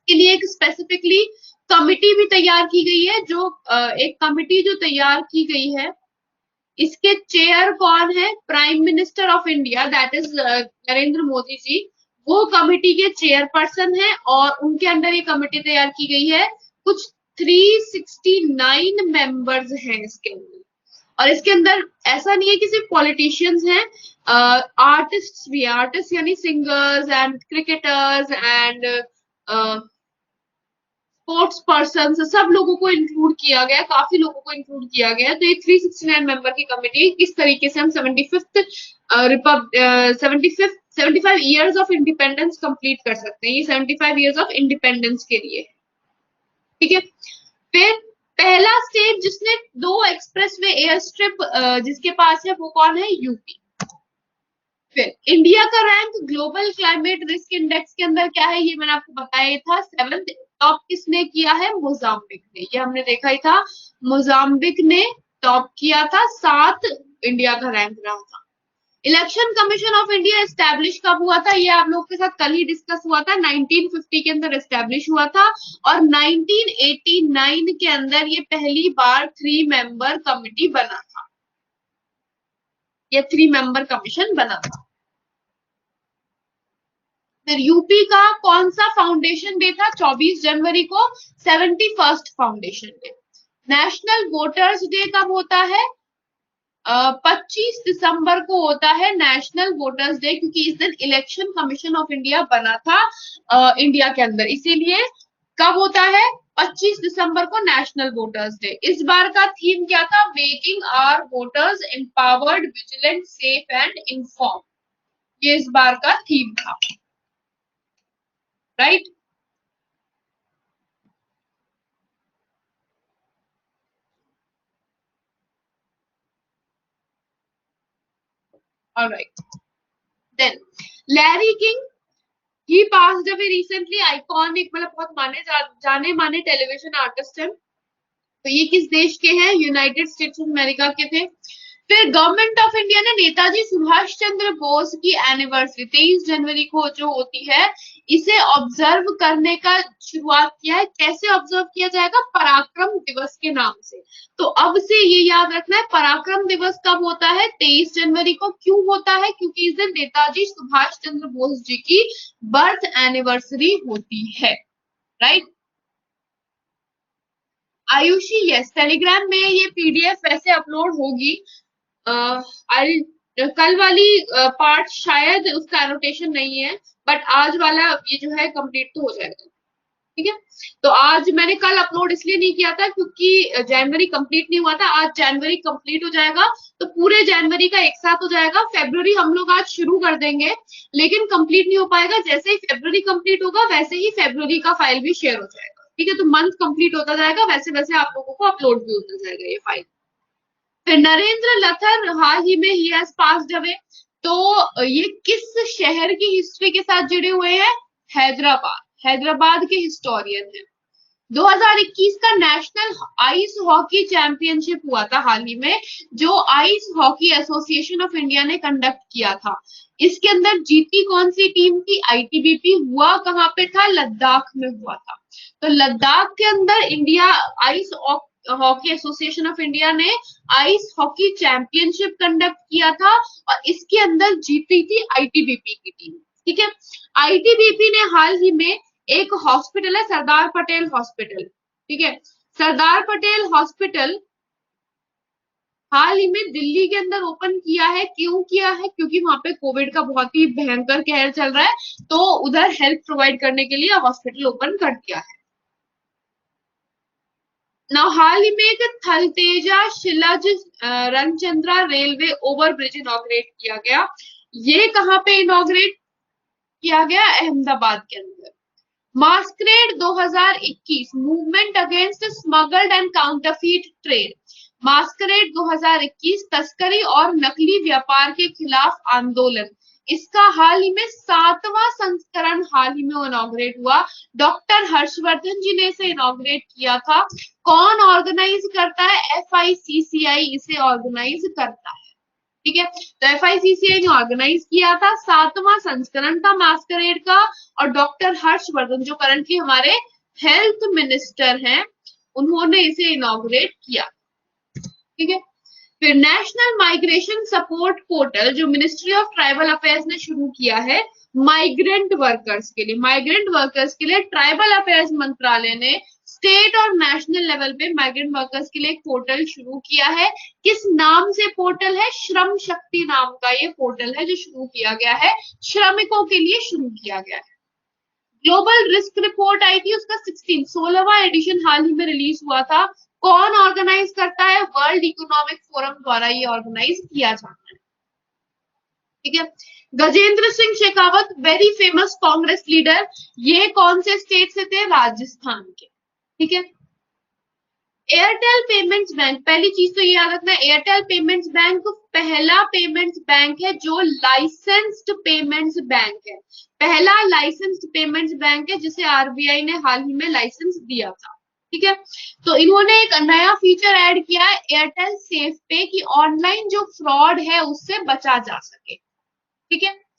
के लिए एक स्पेसिफिकली कमिटी भी तैयार की गई है, जो एक कमिटी जो तैयार की गई है, इसके चेयर कौन है? Prime minister of India, that is Narendra Modi ji, वो कमिटी के चेयरपर्सन है। और उनके अंदर ये कमिटी तैयार की गई है, कुछ 369 मेंबर्स हैं इसके अंदर। और इसके अंदर ऐसा नहीं है कि सिर्फ पॉलिटिशियंस हैं, आर्टिस्ट भी, आर्टिस्ट यानी singers and cricketers and sports person, सब लोगों को इंक्लूड किया गया, काफी लोगों को इंक्लूड किया गया। तो ये 369 मेंबर की कमिटी, किस तरीके से हम 75 ईयर्स ऑफ इंडिपेंडेंस कंप्लीट कर सकते हैं। ये 75 ईयर्स ऑफ इंडिपेंडेंस के लिए, ठीक है। फिर पहला स्टेट जिसने 2 एक्सप्रेसवे एयर स्ट्रिप जिसके पास है, वो कौन है? यूपी। फिर इंडिया का rank global climate risk index के अंदर क्या है? ये मैंने आपको बताया था, 7th। टॉप किसने किया है? मोजाम्बिक ने, ये हमने देखा ही था, मोजाम्बिक ने टॉप किया था, 7 इंडिया का रैंक रहा था। Election commission of India establish कब हुआ था? ये आप लोगों के साथ कल ही डिस्कस हुआ था, 1950 के अंदर एस्टैब्लिश हुआ था। और 1989 के अंदर ये पहली बार 3 मेंबर कमिटी बना था, ये 3 मेंबर कमीशन बना था। फिर यूपी का कौन सा फाउंडेशन डे था? 24 जनवरी को, 71st foundation day. National voters day कब होता है? 25 दिसंबर को होता है नेशनल वोटर्स डे, क्योंकि इस दिन इलेक्शन कमीशन ऑफ इंडिया बना था इंडिया के अंदर, इसीलिए कब होता है? 25 दिसंबर को नेशनल वोटर्स डे। इस बार का थीम क्या था? Making our voters empowered, vigilant, safe and inform, ये इस बार का थीम था, right. Alright, then Larry King, he passed away recently, iconic, मतलब बहुत जाने माने टेलीविजन आर्टिस्ट हैं। तो ये किस देश के हैं? यूनाइटेड स्टेट्स ऑफ अमेरिका के थे। फिर गवर्नमेंट ऑफ इंडिया ने नेताजी सुभाष चंद्र बोस की एनिवर्सरी 23 जनवरी को जो होती है, इसे ऑब्जर्व करने का शुरुआत किया है। कैसे ऑब्जर्व किया जाएगा? पराक्रम दिवस के नाम से। तो अब से ये याद रखना है, पराक्रम दिवस कब होता है? 23 जनवरी को। क्यों होता है? क्योंकि इस दिन नेताजी सुभाष चंद्र बोस जी की बर्थ एनिवर्सरी होती है, राइट। आयुषी, यस, टेलीग्राम में ये पीडीएफ वैसे अपलोड होगी। कल वाली पार्ट शायद उसका एनोटेशन नहीं है, बट आज वाला ये जो है कंप्लीट तो हो जाएगा, ठीक है। तो आज मैंने कल अपलोड इसलिए नहीं किया था क्योंकि जनवरी कंप्लीट नहीं हुआ था, आज जनवरी कंप्लीट हो जाएगा, तो पूरे जनवरी का एक साथ हो जाएगा। फेब्रुवरी हम लोग आज शुरू कर देंगे, लेकिन कंप्लीट नहीं हो पाएगा। जैसे ही फेब्रुवरी कंप्लीट होगा, वैसे ही फेब्रुवरी का फाइल भी शेयर हो जाएगा, ठीक है। तो मंथ कंप्लीट होता जाएगा, वैसे वैसे आप लोगों को अपलोड भी होता जाएगा ये फाइल। फिर नरेंद्र लथर, हाल ही में ही हैज पास्ड अवे। तो ये किस शहर की हिस्ट्री के साथ जुड़े हुए हैं? हैदराबाद, हैदराबाद के हिस्टोरियन है। 2021 का नेशनल आइस हॉकी चैंपियनशिप हुआ था हाल ही में, जो ice hockey association of India ने कंडक्ट किया था। इसके अंदर जीती कौन सी टीम थी? आईटीबीपी। हुआ कहाँ पे था? लद्दाख में हुआ था। तो लद्दाख के अंदर India ice hockey association of India ने आइस हॉकी चैंपियनशिप कंडक्ट किया था और इसके अंदर जीती थी आईटीबीपी की टीम। ठीक है। आईटीबीपी ने हाल ही में एक हॉस्पिटल है सरदार पटेल हॉस्पिटल, ठीक है, सरदार पटेल हॉस्पिटल हाल ही में दिल्ली के अंदर ओपन किया है। क्यों किया है? क्योंकि वहां पे कोविड का बहुत ही भयंकर कहर चल रहा है, तो उधर हेल्प प्रोवाइड करने के लिए हॉस्पिटल ओपन कर दिया है। ना हाल ही में एक थलतेजा Shilaj रणचंद्रा railway over bridge inaugurate किया गया। ये कहाँ पे इनॉग्रेट किया गया? अहमदाबाद के अंदर। Masquerade 2021 movement against smuggled and counterfeit trade. Masquerade 2021 तस्करी और नकली व्यापार के खिलाफ आंदोलन, इसका हाल ही में 7वां संस्करण हाल ही में इनॉग्रेट हुआ। डॉक्टर हर्षवर्धन जी ने इसे इनॉग्रेट किया था। कौन ऑर्गेनाइज करता है? एफआईसीसीआई इसे ऑर्गेनाइज करता है। ठीक है। तो एफआईसीसीआई ने ऑर्गेनाइज किया था, 7वां संस्करण था मास्करेड का, और डॉक्टर हर्षवर्धन जो करंटली हमारे हेल्थ मिनिस्टर हैं, उन्होंने इसे इनॉग्रेट किया। ठीक है। फिर नेशनल माइग्रेशन सपोर्ट पोर्टल जो मिनिस्ट्री ऑफ ट्राइबल अफेयर्स ने शुरू किया है माइग्रेंट वर्कर्स के लिए। माइग्रेंट वर्कर्स के लिए ट्राइबल अफेयर्स मंत्रालय ने स्टेट और नेशनल लेवल पे माइग्रेंट वर्कर्स के लिए एक पोर्टल शुरू किया है। किस नाम से पोर्टल है? श्रम शक्ति नाम का ये पोर्टल है जो शुरू किया गया है, श्रमिकों के लिए शुरू किया गया है। ग्लोबल रिस्क रिपोर्ट आई थी, उसका 16वां एडिशन हाल ही में रिलीज हुआ था। कौन ऑर्गेनाइज करता है? वर्ल्ड इकोनॉमिक फोरम द्वारा ये ऑर्गेनाइज किया जाता है। ठीक है। Gajendra Singh Shekhawat very famous Congress leader, ये कौन से स्टेट से थे? राजस्थान के। ठीक है। एयरटेल पेमेंट्स बैंक, पहली चीज तो ये याद रखना है, एयरटेल पेमेंट्स बैंक पहला पेमेंट्स बैंक है जो लाइसेंस्ड पेमेंट्स बैंक है। पहला लाइसेंस्ड पेमेंट्स बैंक है जिसे आरबीआई ने हाल ही में लाइसेंस दिया था। ठीक है। तो इन्होंने एक नया फीचर ऐड किया है एयरटेल सेफ पे, कि ऑनलाइन जो फ्रॉड है उससे बचा जा सके। ठीक है।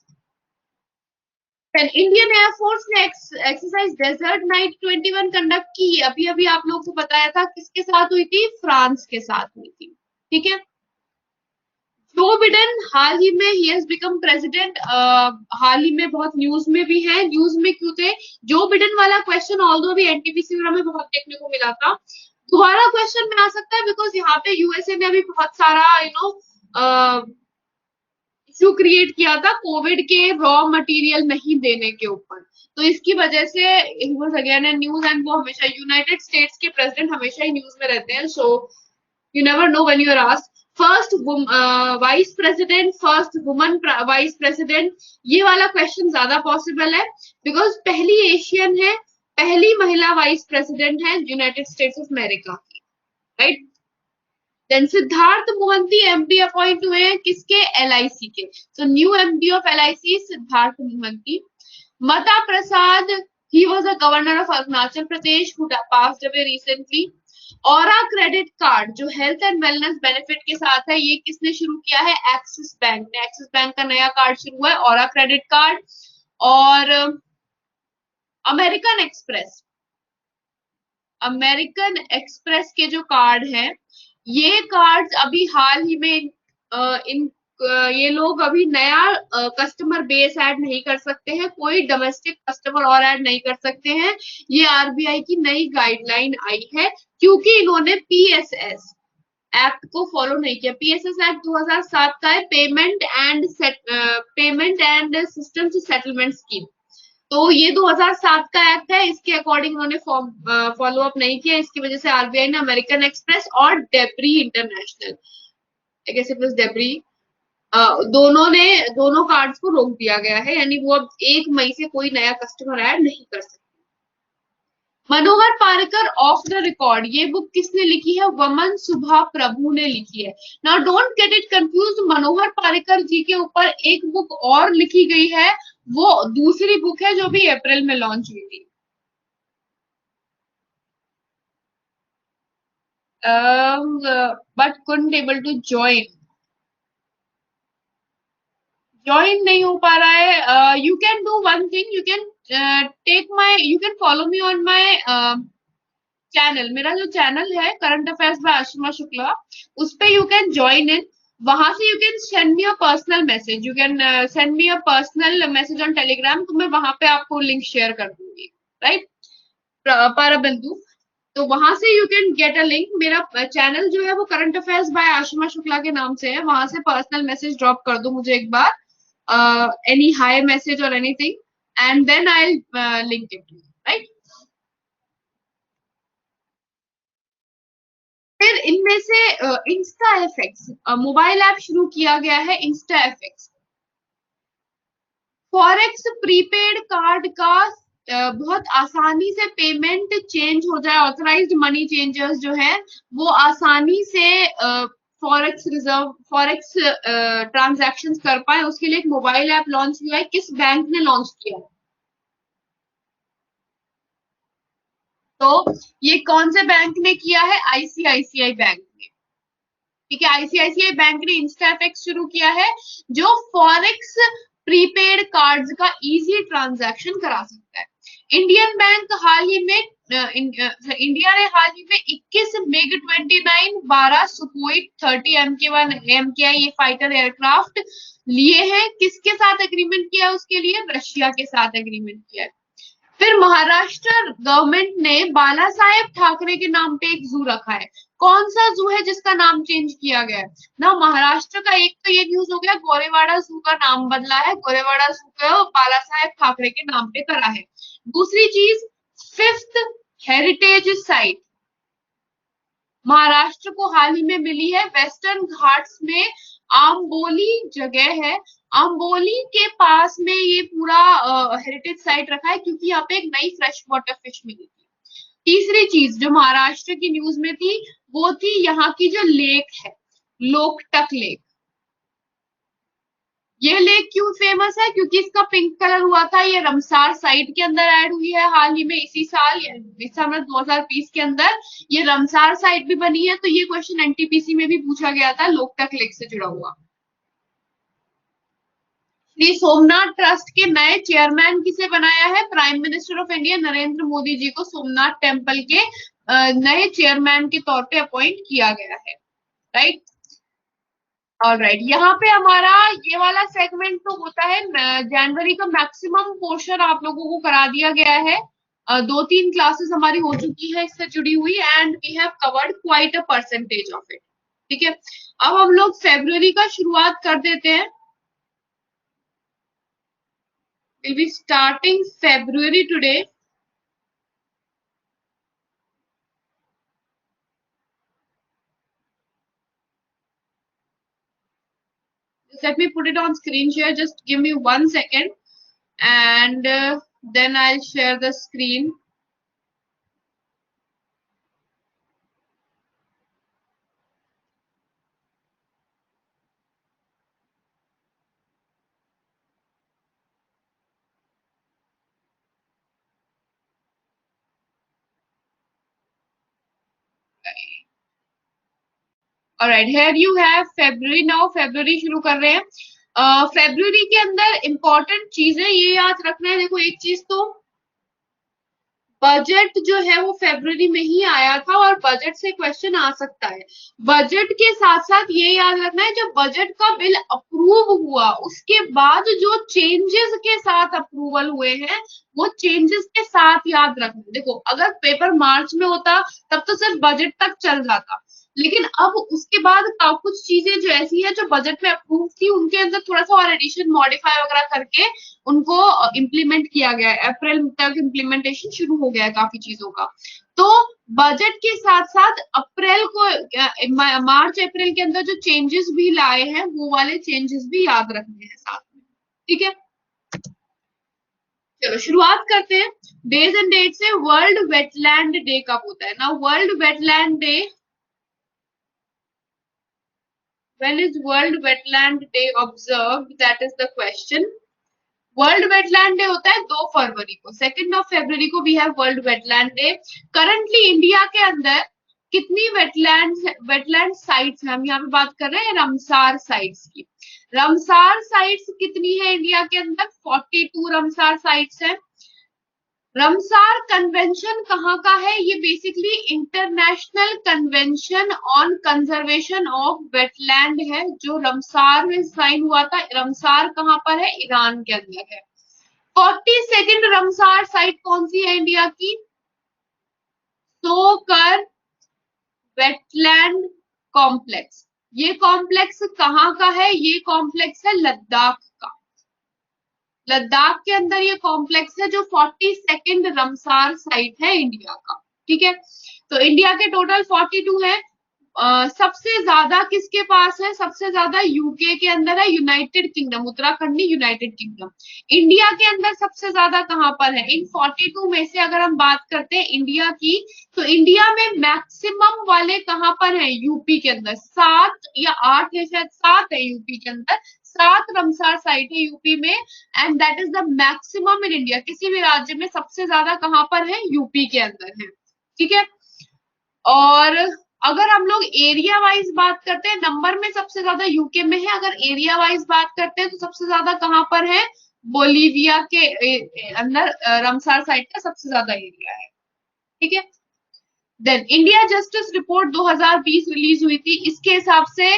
इंडियन एयरफोर्स ने एक्सरसाइज डेजर्ट नाइट 21 कंडक्ट की। अभी अभी आप लोगों को बताया था, किसके साथ हुई थी? फ्रांस के साथ हुई थी। ठीक है। जो बिडेन हाल ही में ही हैज बिकम प्रेसिडेंट, हाल ही में बहुत न्यूज में भी है। न्यूज में क्यों थे? जो बिडेन वाला क्वेश्चन ऑल्दो भी एनटीपीसी में बहुत देखने को मिला था, दोबारा क्वेश्चन में आ सकता है, बिकॉज यहाँ पे यूएसए ने अभी बहुत सारा इशू क्रिएट किया था कोविड के रॉ मटेरियल नहीं देने के ऊपर। तो इसकी वजह से it was again A news, and वो हमेशा यूनाइटेड स्टेट्स के प्रेसिडेंट हमेशा ही न्यूज में रहते हैं। So you never know when you are asked first vice president, first woman vice president, ये वाला क्वेश्चन ज्यादा पॉसिबल है बिकॉज पहली एशियन है, पहली महिला वाइस प्रेसिडेंट है यूनाइटेड स्टेट्स ऑफ अमेरिका की, right. Then Siddharth Mohanty MD appoint हुए हैं किसके? एलआईसी के। So new MD of LIC Siddharth Mohanty. Mata Prasad, he was a governor of Arunachal Pradesh who passed away recently. Aura credit card जो हेल्थ एंड वेलनेस बेनिफिट के साथ है, ये किसने शुरू किया है? एक्सिस बैंक ने। एक्सिस बैंक का नया कार्ड शुरू हुआ है, औरा क्रेडिट कार्ड। और अमेरिकन एक्सप्रेस, अमेरिकन एक्सप्रेस के जो कार्ड है, ये कार्ड्स अभी हाल ही में ये लोग अभी नया कस्टमर बेस ऐड नहीं कर सकते हैं, कोई डोमेस्टिक कस्टमर और ऐड नहीं कर सकते हैं। ये आरबीआई की नई गाइडलाइन आई है क्योंकि इन्होंने पीएसएस एक्ट को फॉलो नहीं किया। पीएसएस एक्ट 2007 का है, payment and systems settlement scheme. तो ये 2007 का एक्ट है, इसके अकॉर्डिंग उन्होंने फॉलो अप नहीं किया। इसकी वजह से आरबीआई ने अमेरिकन एक्सप्रेस और डेब्री international, I guess it was डेब्री, दोनों कार्ड्स को रोक दिया गया है, यानी वो अब 1 मई से कोई नया कस्टमर ऐड नहीं कर सकते। Manohar Parrikar off the record, ये बुक किसने लिखी है? वमन सुभा प्रभु ने लिखी है। Now don't get it confuse, Manohar Parrikar ji के ऊपर एक बुक और लिखी गई है, वो दूसरी बुक है जो भी अप्रैल में लॉन्च हुई थी। but couldn't able to join नहीं हो पा रहा है. You can do one thing, you can you can follow me on my channel. मेरा जो चैनल है current affairs by Ashima Shukla, उस पे यू कैन ज्वाइन इन. वहां से you can send me a personal message, you can send me a personal message on Telegram, तो मैं वहां पे आपको लिंक शेयर कर दूंगी. राइट, पाराबिंदु. तो वहां से you can get a link. मेरा चैनल जो है वो current affairs by Ashima Shukla के नाम से है. वहां से पर्सनल मैसेज ड्रॉप कर दो मुझे एक बार, एनी हाई मैसेज और anything, and then I link it. Right, फिर इनमें से इंस्टा एफएक्स मोबाइल ऐप शुरू किया गया है. Insta FX forex prepaid card का बहुत आसानी से पेमेंट चेंज हो जाए. ऑथराइज्ड मनी चेंजर्स जो है वो आसानी से फॉरेक्स ट्रांजैक्शंस कर पाए, उसके लिए एक मोबाइल ऐप लॉन्च हुआ है. किस बैंक ने लॉन्च किया है? तो ये कौन से बैंक ने किया है? आईसीआईसीआई बैंक ने. ठीक है, आईसीआईसीआई बैंक ने इंस्टाफेक्स शुरू किया है, जो फॉरेक्स प्रीपेड कार्ड्स का इजी ट्रांजैक्शन करा सकता है. इंडियन बैंक हाल ही में इंडिया ने हाल ही में 21 मिग 29 12 सुखोई 30 MK1 ये फाइटर एयरक्राफ्ट लिए हैं. किसके साथ एग्रीमेंट किया है? उसके लिए रशिया के साथ एग्रीमेंट किया है. फिर महाराष्ट्र गवर्नमेंट ने बाला साहेब ठाकरे के नाम पे एक जू रखा है. कौन सा जू है जिसका नाम चेंज किया गया है ना? महाराष्ट्र का एक तो ये न्यूज हो गया, गोरेवाड़ा जू का नाम बदला है. गोरेवाड़ा जू का बाला साहेब ठाकरे के नाम पे करा है. दूसरी चीज, 5th हेरिटेज साइट महाराष्ट्र को हाल ही में मिली है. वेस्टर्न घाट्स में आम्बोली जगह है. आम्बोली के पास में ये पूरा हेरिटेज साइट रखा है, क्योंकि यहाँ पे एक नई फ्रेश वाटर फिश मिली थी. तीसरी चीज जो महाराष्ट्र की न्यूज में थी, वो थी यहाँ की जो लेक है, लोकटक लेक. ये लेक क्यों फेमस है? क्योंकि इसका पिंक कलर हुआ था. ये रमसार साइट के अंदर ऐड हुई है हाल ही में, इसी साल दिसंबर 2020 के अंदर ये रमसार साइट भी बनी है. तो ये क्वेश्चन एनटीपीसी में भी पूछा गया था, लोकटक लेक से जुड़ा हुआ. श्री सोमनाथ ट्रस्ट के नए चेयरमैन किसे बनाया है? Prime minister of India Narendra Modi ji को सोमनाथ टेम्पल के नए चेयरमैन के तौर पे अपॉइंट किया गया है. Right, alright. यहाँ पे हमारा ये वाला सेगमेंट तो होता है. जनवरी का मैक्सिमम पोर्शन आप लोगों को करा दिया गया है. 2-3 क्लासेस हमारी हो चुकी है इससे जुड़ी हुई, and we have covered quite a percentage of it. ठीक है, अब हम लोग फेब्रुअरी का शुरुआत कर देते हैं. Will be starting February today. Let me put it on screen share. Just give me 1 second, and then I'll share the screen. Alright, here you have February now. February शुरू कर रहे हैं. February के अंदर important चीजें ये याद रखना है. देखो, एक चीज तो बजट जो है वो फरवरी में ही आया था, और बजट से क्वेश्चन आ सकता है. बजट के साथ साथ ये याद रखना है, जब बजट का बिल अप्रूव हुआ उसके बाद जो चेंजेस के साथ अप्रूवल हुए हैं, वो चेंजेस के साथ याद रखना. देखो, अगर पेपर मार्च में होता तब तो सिर्फ बजट तक चल जाता, लेकिन अब उसके बाद कुछ चीजें जो ऐसी है जो बजट में अप्रूव थी, उनके अंदर थोड़ा सा और एडिशन मॉडिफाई वगैरह करके उनको इम्प्लीमेंट किया गया है. अप्रैल तक इम्प्लीमेंटेशन शुरू हो गया है काफी चीजों का. तो बजट के साथ साथ अप्रैल को मार्च अप्रैल के अंदर जो चेंजेस भी लाए हैं, वो वाले चेंजेस भी याद रखने हैं साथ में. ठीक है, चलो शुरुआत करते हैं डेज एंड डेट से. वर्ल्ड वेटलैंड डे कब होता है ना? World Wetland day, when is world wetland day observed? That is the question. World Wetland Day होता है 2 फरवरी को. 2 फरवरी को we have World Wetland Day. Currently India के अंदर कितनी वेटलैंड साइट्स है, हम यहाँ पे बात कर रहे हैं रमसार साइट्स की। रमसार साइट्स कितनी है इंडिया के अंदर? 42 रमसार साइट्स है। रमसार कन्वेंशन कहाँ का है? ये basically international convention on conservation of wetland है, जो रमसार में साइन हुआ था। रमसार कहाँ पर है? ईरान के अंदर है। 42nd रमसार साइट कौन सी है इंडिया की? सोकर वेटलैंड कॉम्प्लेक्स। ये कॉम्प्लेक्स कहाँ का है? ये कॉम्प्लेक्स है लद्दाख का। लद्दाख के अंदर ये कॉम्प्लेक्स है, जो 42nd रमसार साइट है इंडिया का। ठीक है, तो इंडिया के टोटल 42 है। सबसे ज्यादा किसके पास है? सबसे ज्यादा यूके के अंदर है, यूनाइटेड किंगडम, उत्तराखंड नहीं, यूनाइटेड किंगडम। इंडिया के अंदर सबसे ज्यादा कहां पर है? इन 42 में से अगर हम बात करते हैं इंडिया की, तो इंडिया में मैक्सिमम वाले कहां पर है? यूपी के अंदर। 7 या 8 है, शायद 7 है यूपी के अंदर। 7 रमसार साइट है यूपी में, and that is the maximum in India. किसी भी राज्य में सबसे ज्यादा कहां पर है? यूपी के अंदर है। ठीक है, और अगर हम लोग एरिया वाइज बात करते हैं, नंबर में सबसे ज्यादा यूके में है। अगर एरिया वाइज बात करते हैं तो सबसे ज्यादा कहां पर है? बोलीविया के अंदर रमसार साइट का सबसे ज्यादा एरिया है। ठीक है, then India Justice Report 2020 release हुई थी। इसके हिसाब से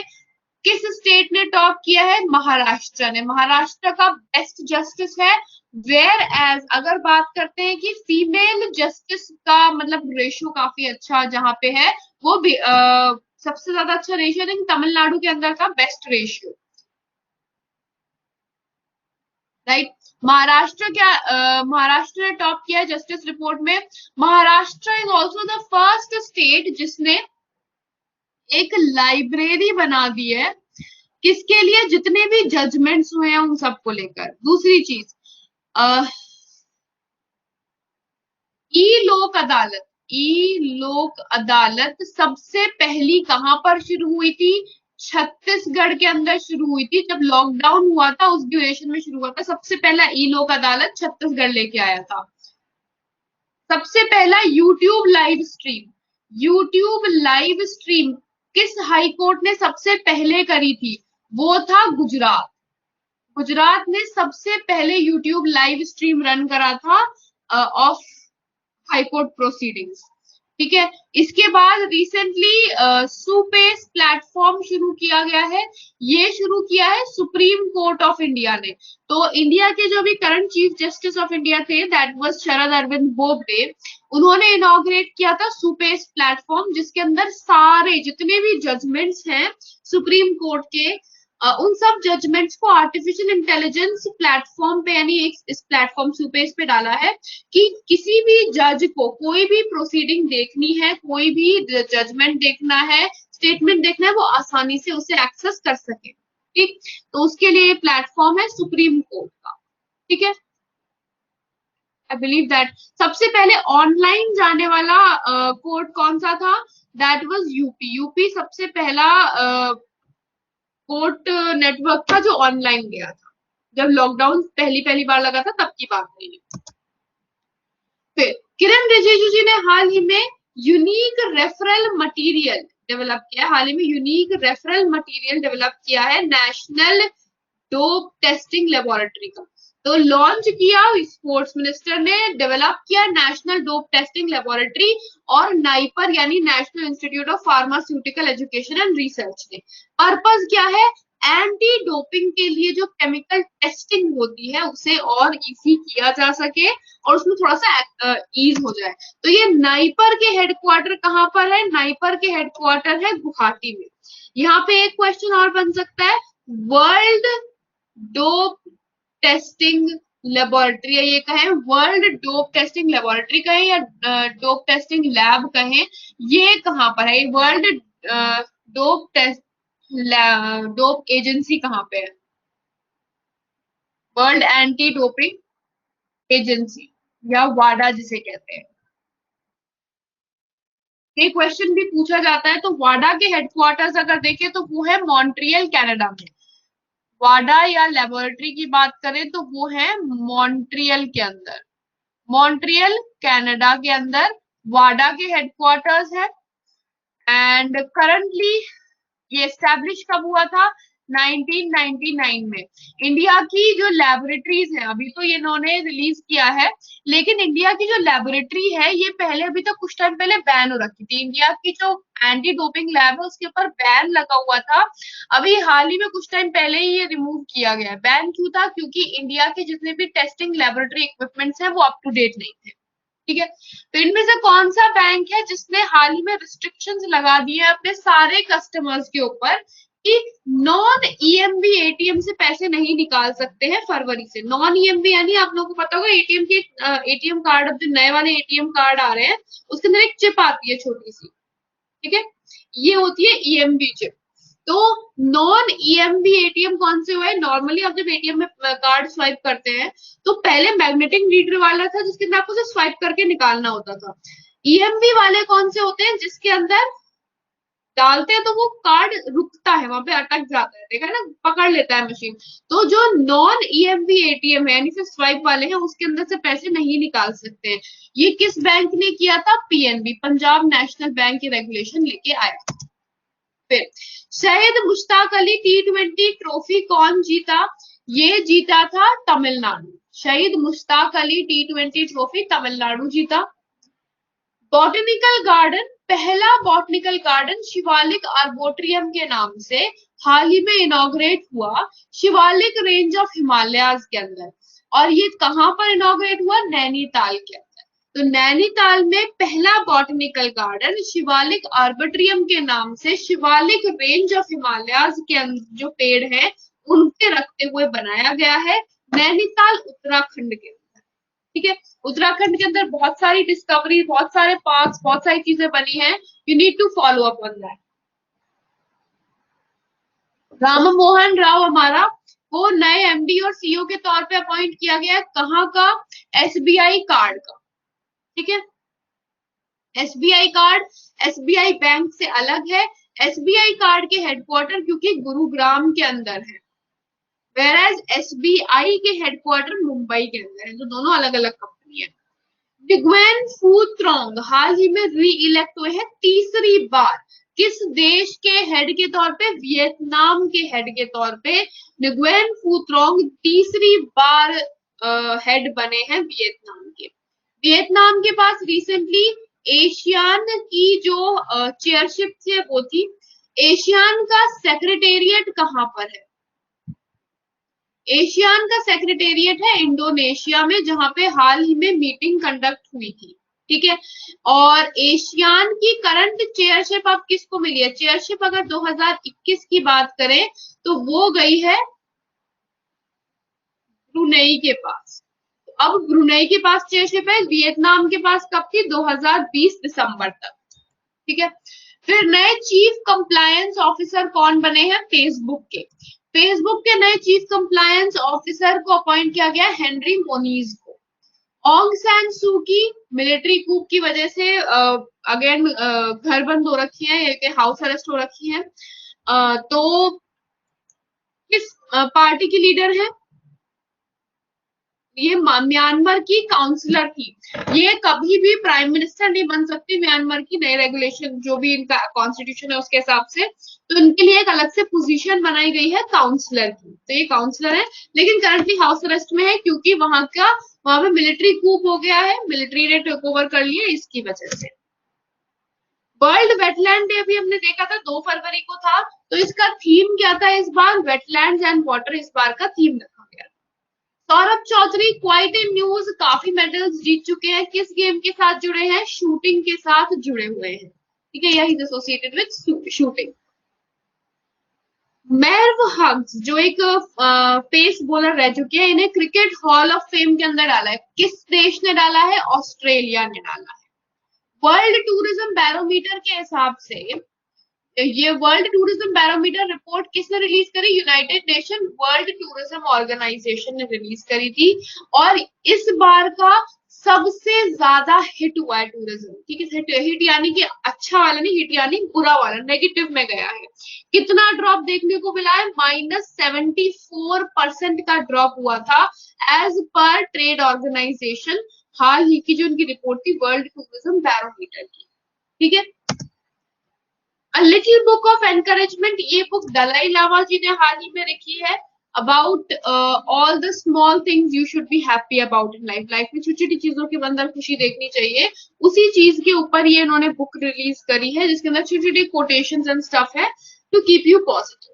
किस स्टेट ने टॉप किया है? महाराष्ट्र ने। महाराष्ट्र का बेस्ट जस्टिस है। वेयर एज अगर बात करते हैं कि फीमेल जस्टिस का मतलब रेशियो काफी अच्छा जहां पे है, वो भी सबसे ज्यादा अच्छा रेशियो है, तमिलनाडु के अंदर का बेस्ट रेशियो। राइट, महाराष्ट्र क्या महाराष्ट्र ने टॉप किया है जस्टिस रिपोर्ट में। Maharashtra is also the first state जिसने एक लाइब्रेरी बना दी है, किसके लिए? जितने भी जजमेंट्स हुए हैं उन सबको लेकर। दूसरी चीज, ई लोक अदालत। ई लोक अदालत सबसे पहली कहां पर शुरू हुई थी? छत्तीसगढ़ के अंदर शुरू हुई थी। जब लॉकडाउन हुआ था उस ड्यूरेशन में शुरू हुआ था। सबसे पहला ई लोक अदालत छत्तीसगढ़ लेके आया था। सबसे पहला YouTube live stream, YouTube live stream किस हाई कोर्ट ने सबसे पहले करी थी? वो था गुजरात। गुजरात ने सबसे पहले यूट्यूब लाइव स्ट्रीम रन करा था ऑफ हाईकोर्ट प्रोसीडिंग्स। ठीक है, इसके बाद रिसेंटली सुपेस प्लेटफॉर्म शुरू किया गया है। ये शुरू किया है सुप्रीम कोर्ट ऑफ इंडिया ने। तो इंडिया के जो भी current chief justice of India थे, दैट वाज शरद अरविंद बोबडे, उन्होंने इनॉग्रेट किया था सुपेस प्लेटफॉर्म, जिसके अंदर सारे जितने भी जजमेंट्स हैं सुप्रीम कोर्ट के, उन सब जजमेंट्स को आर्टिफिशियल इंटेलिजेंस प्लेटफॉर्म पे, यानी इस प्लेटफॉर्म सुपेस पे डाला है कि किसी भी जज को कोई भी प्रोसीडिंग देखनी है, कोई भी जजमेंट देखना है, स्टेटमेंट देखना है, वो आसानी से उसे एक्सेस कर सके। ठीक, तो उसके लिए प्लेटफॉर्म है सुप्रीम कोर्ट का। ठीक है, आई बिलीव दैट सबसे पहले ऑनलाइन जाने वाला कोर्ट कौन सा था? That was UP. यूपी सबसे पहला कोर्ट नेटवर्क था जो ऑनलाइन गया था। जब लॉकडाउन पहली पहली बार लगा था तब की बात है ये। फिर किरण रिजिजू जी ने हाल ही में यूनिक रेफरल मटेरियल डेवलप किया। हाल ही में यूनिक रेफरल मटेरियल डेवलप किया है नेशनल डोप टेस्टिंग लेबोरेटरी का। तो लॉन्च किया स्पोर्ट्स मिनिस्टर ने, डेवलप किया नेशनल डोप टेस्टिंग लेबोरेटरी और नाइपर यानी national institute of pharmaceutical education and research ने। पर्पस क्या है? एंटी डोपिंग के लिए जो केमिकल टेस्टिंग होती है उसे और इजी किया जा सके और उसमें थोड़ा सा ईज हो जाए। तो ये नाइपर के हेडक्वार्टर कहाँ पर है? नाइपर के हेडक्वार्टर है गुवाहाटी में। यहाँ पे एक क्वेश्चन और बन सकता है, वर्ल्ड डोप टेस्टिंग लेबोरेटरी, ये कहें वर्ल्ड डोप टेस्टिंग लेबोरेटरी कहें या डोप टेस्टिंग लैब कहें, ये कहाँ पर है? World dope test dope agency कहाँ पे है? वर्ल्ड एंटी डोपिंग एजेंसी या वाडा जिसे कहते हैं। ये क्वेश्चन भी पूछा जाता है। तो वाडा के हेडक्वार्टर्स अगर देखें तो वो है मॉन्ट्रियल कनाडा में। वाडा या लेबोरेटरी की बात करें तो वो है मॉन्ट्रियल के अंदर, मॉन्ट्रियल कनाडा के अंदर वाडा के हेडक्वार्टर्स है। एंड करंटली ये एस्टेब्लिश कब हुआ था? 1999 में। इंडिया की जो लेबोरेटरीज है, अभी तो ये इन्होंने रिलीज किया है, लेकिन इंडिया की जो लेबोरेटरी है ये पहले, अभी तक कुछ टाइम पहले बैन हो रखी थी। इंडिया की जो एंटी डोपिंग लैब है उसके ऊपर बैन लगा हुआ था। अभी हाल ही में कुछ टाइम पहले ही ये रिमूव किया गया है। बैन क्यों था? क्योंकि इंडिया के जितने भी टेस्टिंग लेबोरेटरी इक्विपमेंट्स हैं वो अप टू डेट नहीं थे। ठीक है, तो इनमें से कौन सा बैंक है जिसने हाल ही में रिस्ट्रिक्शंस लगा दिए हैं अपने सारे कस्टमर्स के ऊपर कि नॉन ईएमवी एटीएम से पैसे नहीं निकाल सकते हैं फरवरी से? नॉन ईएमवी यानी आप लोगों को पता होगा एटीएम के एटीएम कार्ड, अब जो नए वाले एटीएम कार्ड आ रहे हैं उसके अंदर एक चिप आती है छोटी सी, ठीक है, ये होती है ईएमवी चिप। तो नॉन ईएमवी एटीएम कौन से हुए? नॉर्मली आप जब एटीएम में कार्ड स्वाइप करते हैं तो पहले मैग्नेटिक रीडर वाला था जिसके अंदर आपको स्वाइप करके निकालना होता था। ईएमवी वाले कौन से होते हैं? जिसके अंदर डालते हैं तो वो कार्ड रुकता है, वहां पे अटक जाता है, देखा है ना, पकड़ लेता है मशीन। तो जो नॉन ईएमवी एटीएम है यानी फिर स्वाइप वाले हैं उसके अंदर से पैसे नहीं निकाल सकते हैं। ये किस बैंक ने किया था? पीएनबी, पंजाब नेशनल बैंक की रेगुलेशन लेके आया। फिर शहीद मुश्ताक अली T20 ट्रॉफी कौन जीता? ये जीता था तमिलनाडु। शहीद मुश्ताक अली T20 ट्रॉफी तमिलनाडु जीता। बॉटनिकल गार्डन, पहला बॉटनिकल गार्डन शिवालिक आर्बोट्रियम के नाम से हाल ही में इनॉग्रेट हुआ शिवालिक रेंज ऑफ हिमालयाज के अंदर। और ये कहां पर इनॉग्रेट हुआ? नैनीताल के अंदर। तो नैनीताल में पहला बॉटनिकल गार्डन शिवालिक आर्बिट्रियम के नाम से शिवालिक रेंज ऑफ हिमालयाज के जो पेड़ हैं उनके रखते हुए बनाया गया है, नैनीताल उत्तराखंड के अंदर। ठीक है, उत्तराखंड के अंदर बहुत सारी डिस्कवरी, बहुत सारे पार्क्स, बहुत सारी चीजें बनी हैं। You need to follow up on that. Ram Mohan Rao हमारा को नए एमडी और सीईओ के तौर पे अपॉइंट किया गया है। कहाँ का? एसबीआई कार्ड का। ठीक है, एसबीआई कार्ड एसबीआई बैंक से अलग है। एसबीआई कार्ड के हेडक्वार्टर क्योंकि गुरुग्राम के अंदर है, वेयर एज एसबीआई के हेडक्वार्टर मुंबई के अंदर है, तो दोनों अलग अलग कंपनी है। निगुएन फू त्रोंग हाल ही में री इलेक्ट हुए हैं तीसरी बार। किस देश के हेड के तौर पे? वियतनाम के हेड के तौर पे निगुएन फू त्रोंग तीसरी बार हेड बने हैं वियतनाम के। वियतनाम के पास रिसेंटली एशियान की जो चेयरशिप थी वो थी। एशियान का सेक्रेटेरिएट कहाँ पर है? एशियान का सेक्रेटेरिएट है इंडोनेशिया में, जहां पे हाल ही में मीटिंग कंडक्ट हुई थी। ठीक है, और एशियान की करंट चेयरशिप अब किसको मिली है? चेयरशिप अगर 2021 की बात करें तो वो गई है ब्रुनेई के पास। अब ब्रुनेई के पास चेयरशिप है, वियतनाम के पास कब थी? 2020 दिसंबर तक। ठीक है, फिर नए चीफ कंप्लायंस ऑफिसर कौन बने हैं? फेसबुक के। फेसबुक के नए चीफ कंप्लायंस ऑफिसर को अपॉइंट किया गया हेनरी मोनीज को। ऑंग सैन सू की मिलिट्री कूप की वजह से अगेन घर बंद हो रखी है, हाउस अरेस्ट हो रखी है। तो किस पार्टी की लीडर है? ये म्यांमार की काउंसलर थी। ये कभी भी प्राइम मिनिस्टर नहीं बन सकती म्यांमार की, नए रेगुलेशन जो भी इनका कॉन्स्टिट्यूशन है उसके हिसाब से। तो इनके लिए एक अलग से पोजीशन बनाई गई है काउंसलर की। तो ये काउंसलर है लेकिन करंटली हाउस अरेस्ट में है क्योंकि वहां पे मिलिट्री कूप हो गया है, मिलिट्री ने टेक ओवर कर लिया इसकी वजह से। वर्ल्ड वेटलैंड डे भी हमने देखा था 2 फरवरी को था, तो इसका थीम क्या था इस बार? वेटलैंड्स एंड वाटर इस बार का थीम रखा गया। Saurabh Chaudhary quite in news, काफी मेडल्स जीत चुके हैं। किस गेम के साथ जुड़े हैं? शूटिंग के साथ जुड़े हुए हैं। ठीक है, यही एसोसिएटेड विद शूटिंग। मेर्व हग्स जो एक पेस बॉलर रह चुके हैं, इन्हें क्रिकेट हॉल ऑफ फेम के अंदर डाला है। किस देश ने डाला है? ऑस्ट्रेलिया ने डाला है। वर्ल्ड टूरिज्म बैरोमीटर के हिसाब से ये वर्ल्ड टूरिज्म बैरोमीटर रिपोर्ट किसने रिलीज करी? United Nation World Tourism Organization ने रिलीज करी थी। और इस बार का सबसे ज्यादा हिट हुआ है टूरिज्म। ठीक है, हिट यानी कि अच्छा वाला नहीं, हिट यानी बुरा वाला, नेगेटिव में गया है। कितना ड्रॉप देखने को मिला है? -74% का ड्रॉप हुआ था एज पर ट्रेड ऑर्गेनाइजेशन। हाल ही की जो उनकी रिपोर्ट थी वर्ल्ड टूरिज्म बैरोमीटर की। ठीक है, a little book of encouragement, ये बुक दलाई लामा जी ने हाल ही में लिखी है about all the small things you should be happy about in life. Life में छोटी छोटी चीजों के अंदर खुशी देखनी चाहिए, उसी चीज के ऊपर ये इन्होंने बुक रिलीज करी है जिसके अंदर छोटी छोटी कोटेशंस एंड स्टफ है to keep you positive.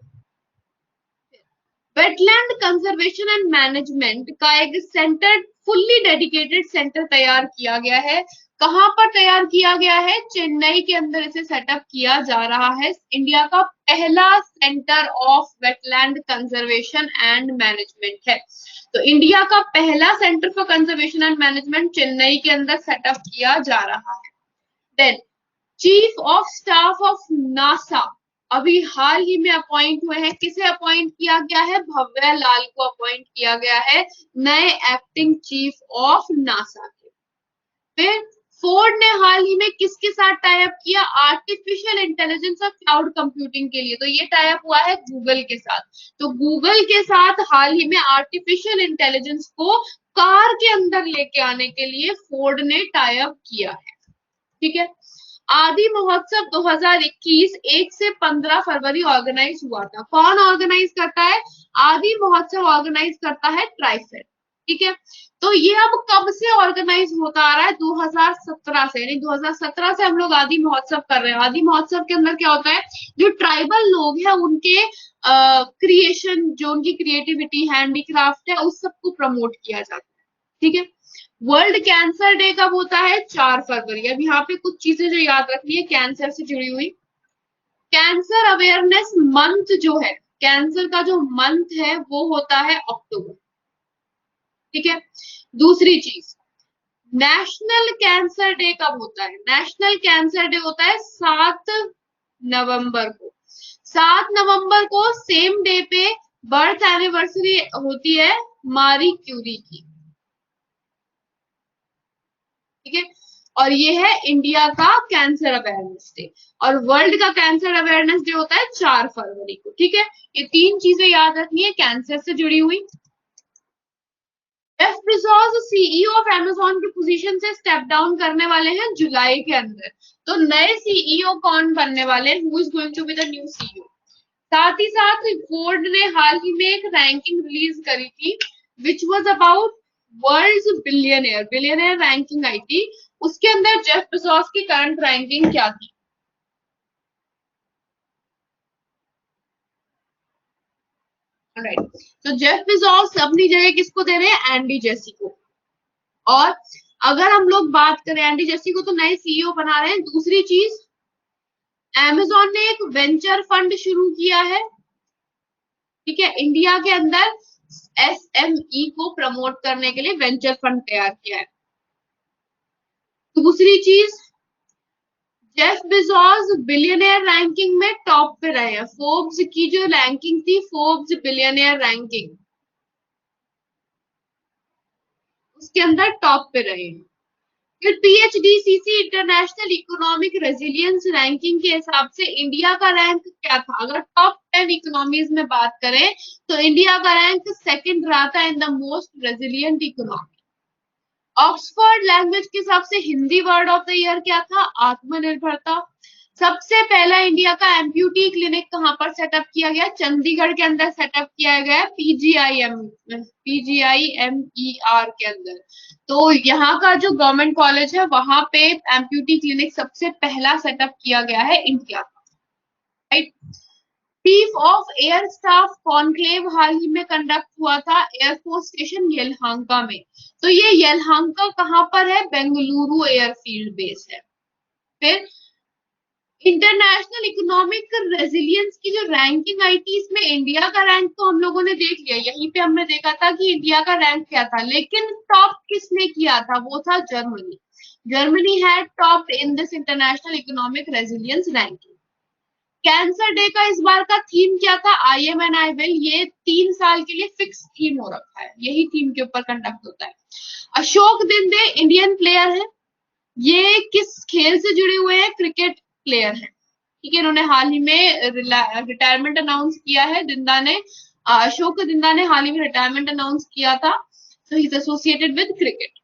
Wetland conservation and management का एक सेंटर, फुल्ली डेडिकेटेड सेंटर तैयार किया गया है। कहां पर तैयार किया गया है? चेन्नई के अंदर इसे सेटअप किया जा रहा है। इंडिया का पहला centre of wetland conservation and management है। तो इंडिया का पहला centre for conservation and management Chennai के अंदर सेटअप किया जा रहा है। Then chief of staff of NASA अभी हाल ही में अपॉइंट हुए हैं। किसे अपॉइंट किया गया है? भव्या लाल को अपॉइंट किया गया है नए एक्टिंग चीफ ऑफ नासा के। फिर फोर्ड ने हाल ही में किसके साथ टाई अप किया? आर्टिफिशियल इंटेलिजेंस और क्लाउड कंप्यूटिंग के लिए। तो ये टाई अप हुआ है गूगल के साथ। तो गूगल के साथ हाल ही में आर्टिफिशियल इंटेलिजेंस को कार के अंदर लेके आने के लिए फोर्ड ने टाई अप किया है। ठीक है। आदि महोत्सव 2021 1 से 15 फरवरी ऑर्गेनाइज हुआ था। कौन ऑर्गेनाइज करता है? आदि महोत्सव ऑर्गेनाइज करता है ट्राइफेड। ठीक है। तो ये अब कब से ऑर्गेनाइज होता आ रहा है? 2017 से, यानी 2017 से हम लोग आदि महोत्सव कर रहे हैं। आदि महोत्सव के अंदर क्या होता है? जो ट्राइबल लोग हैं उनके क्रिएशन, जो उनकी क्रिएटिविटी, हैंडीक्राफ्ट है, उस सबको प्रमोट किया जाता है। ठीक है। वर्ल्ड कैंसर डे कब होता है? 4 फरवरी। अब यहाँ पे कुछ चीजें जो याद रखनी है कैंसर से जुड़ी हुई। कैंसर अवेयरनेस मंथ जो है, कैंसर का जो मंथ है वो होता है अक्टूबर। ठीक है। दूसरी चीज, नेशनल कैंसर डे कब होता है? नेशनल कैंसर डे होता है 7 नवंबर को। 7 नवंबर को सेम डे पे बर्थ एनिवर्सरी होती है मारी क्यूरी की। ठीक है। और ये है इंडिया का कैंसर अवेयरनेस डे। और वर्ल्ड का कैंसर अवेयरनेस डे होता है 4 फरवरी को। ठीक है। ये 3 चीजें याद रखनी है कैंसर से जुड़ी हुई। Jeff Bezos CEO of Amazon की पोजीशन से स्टेप डाउन करने वाले हैं जुलाई के अंदर। तो नए सीईओ कौन बनने वाले हैं? Who is going to be the new CEO? साथ ही साथ फोर्ड ने हाल ही में एक रैंकिंग रिलीज करी थी which was about world's billionaire, billionaire ranking आई थी। उसके अंदर जेफ बेजोस की करंट रैंकिंग क्या थी? राइट। तो जेफ बेजोस अपनी जगह किसको दे रहे हैं? एंडी जेसी को। और अगर हम लोग बात करें एंडी जेसी को, तो नए सीईओ बना रहे हैं। दूसरी चीज, अमेज़न ने एक वेंचर फंड शुरू किया है। ठीक है। इंडिया के अंदर एसएमई को प्रमोट करने के लिए वेंचर फंड तैयार किया है। दूसरी चीज, जेफ बेजोस बिलियनियर रैंकिंग में टॉप पे रहे हैं। फोर्ब्स की जो रैंकिंग थी, फोर्ब्स बिलियनियर रैंकिंग, उसके अंदर टॉप पे रहे हैं। फिर पीएचडीसीसी इंटरनेशनल इकोनॉमिक रेजिलियंस रैंकिंग के हिसाब से इंडिया का रैंक क्या था? अगर टॉप 10 इकोनॉमीज में बात करें तो इंडिया का रैंक सेकंड रहा था in the most resilient economy. Oxford language के हिसाब से Hindi word of the year क्या था? आत्मनिर्भरता। सबसे पहला इंडिया का एम्प्यूटी क्लिनिक कहां पर सेटअप किया गया? चंडीगढ़ के अंदर सेटअप किया गया पीजीआईएमईआर के अंदर। तो यहाँ का जो गवर्नमेंट कॉलेज है वहां पे एम्प्यूटी क्लिनिक सबसे पहला सेटअप किया गया है इंडिया का। Right. Chief of air staff conclave हाल ही में कंडक्ट हुआ था एयरफोर्स स्टेशन येलहांका में। तो ये येलहांका कहां पर है? बेंगलुरु एयरफील्ड बेस है। फिर इंटरनेशनल इकोनॉमिक रेजिलियंस की जो रैंकिंग आई थी, इसमें इंडिया का रैंक तो हम लोगों ने देख लिया। यहीं पे हमने देखा था कि इंडिया का रैंक क्या था, लेकिन टॉप किसने किया था? वो था Germany. Germany had top in this international economic resilience ranking. Cancer day का इस बार का थीम क्या था? I am and I will. ये 3 साल के लिए फिक्स थीम हो रखा है, यही थीम के ऊपर कंडक्ट होता है। अशोक दिंदे इंडियन प्लेयर है। ये किस खेल से जुड़े हुए हैं? क्रिकेट प्लेयर है। ठीक है। इन्होंने हाल ही में रिटायरमेंट अनाउंस किया है। दिंदा ने, अशोक दिंदा ने हाल ही में रिटायरमेंट अनाउंस किया था। So he is associated with cricket.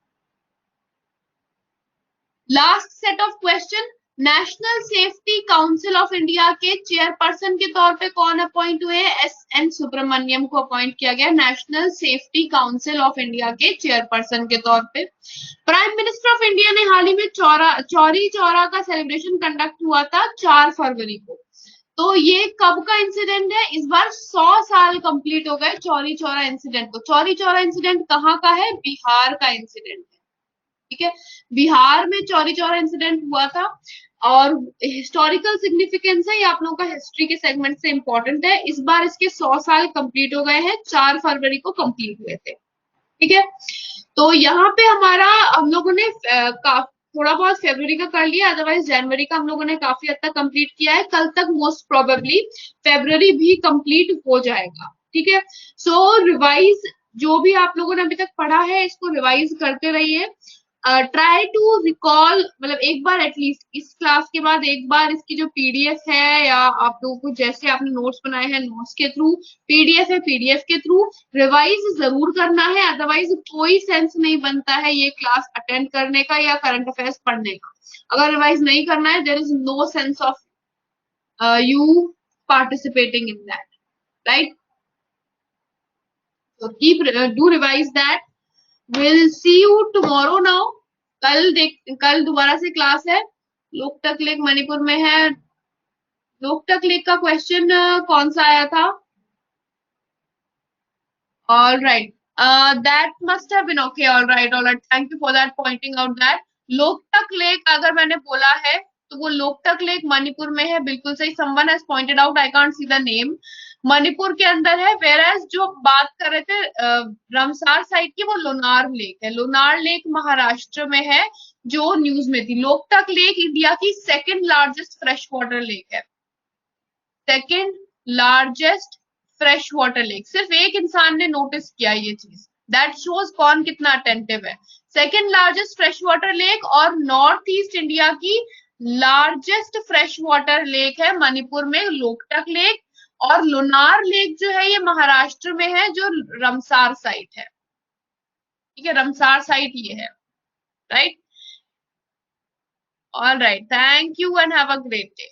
Last set of question, national safety council of India के चेयरपर्सन के तौर पे कौन अपॉइंट हुए? एस.एन. सुब्रमण्यम को अपॉइंट किया गया national safety council of India के चेयरपर्सन के तौर पे। प्राइम मिनिस्टर ऑफ इंडिया ने हाल ही में चौरी चौरा का सेलिब्रेशन कंडक्ट हुआ था 4 फरवरी को। तो ये कब का इंसिडेंट है? इस बार 100 साल कंप्लीट हो गए चौरी चौरा इंसिडेंट को। चौरी चौरा इंसिडेंट कहाँ का है? बिहार का इंसिडेंट है, ठीक है। बिहार में चौरी चौरा इंसिडेंट हुआ था और हिस्टोरिकल सिग्निफिकेंस है, ये आप लोगों का हिस्ट्री के सेगमेंट से इंपॉर्टेंट है। इस बार इसके 100 साल कंप्लीट हो गए हैं, 4 फरवरी को कंप्लीट हुए थे, ठीक है। तो यहाँ पे हमारा हम लोगों ने थोड़ा बहुत फरवरी का कर लिया, अदरवाइज जनवरी का हम लोगों ने काफी हद तक कंप्लीट किया है। कल तक मोस्ट प्रोबेबली फरवरी भी कंप्लीट हो जाएगा, ठीक है। सो रिवाइज जो भी आप लोगों ने अभी तक पढ़ा है इसको रिवाइज करते रहिए। ट्राई टू रिकॉल, मतलब एक बार एटलीस्ट इस क्लास के बाद एक बार इसकी जो पीडीएफ है या आप लोगों को जैसे आपने नोट्स बनाए हैं नोट्स के थ्रू, पीडीएफ है पीडीएफ के थ्रू रिवाइज जरूर करना है, अदरवाइज कोई सेंस नहीं बनता है ये क्लास अटेंड करने का या करंट अफेयर्स पढ़ने का। अगर रिवाइज नहीं करना है there is no sense of you participating in that, right? So do revise that. We'll see you tomorrow now. कल दोबारा से क्लास है। लोकटक लेक मणिपुर में है। लोकटक लेक का क्वेश्चन कौन सा आया था? All right. That must have been okay. All right. Thank you for that pointing out that. Loktak lake अगर मैंने बोला है तो वो लोकटक लेक मणिपुर में है, बिल्कुल सही। Someone has pointed out, I can't see the name. Manipur के अंदर है, whereas जो बात कर रहे थे रमसार साइड की वो लोनार लेक है। लोनार लेक महाराष्ट्र में है जो न्यूज में थी। लोकटक लेक इंडिया की second largest fresh water lake है, second largest fresh water lake. सिर्फ एक इंसान ने नोटिस किया ये चीज, दैट शोज कौन कितना अटेंटिव है। Second largest fresh water lake और नॉर्थ ईस्ट इंडिया की लार्जेस्ट फ्रेश वाटर लेक है मणिपुर में लोकटक लेक। और लोनार लेक जो है ये महाराष्ट्र में है जो रमसार साइट है, ठीक है। रमसार साइट ये है, right. All right, thank you and have a great day.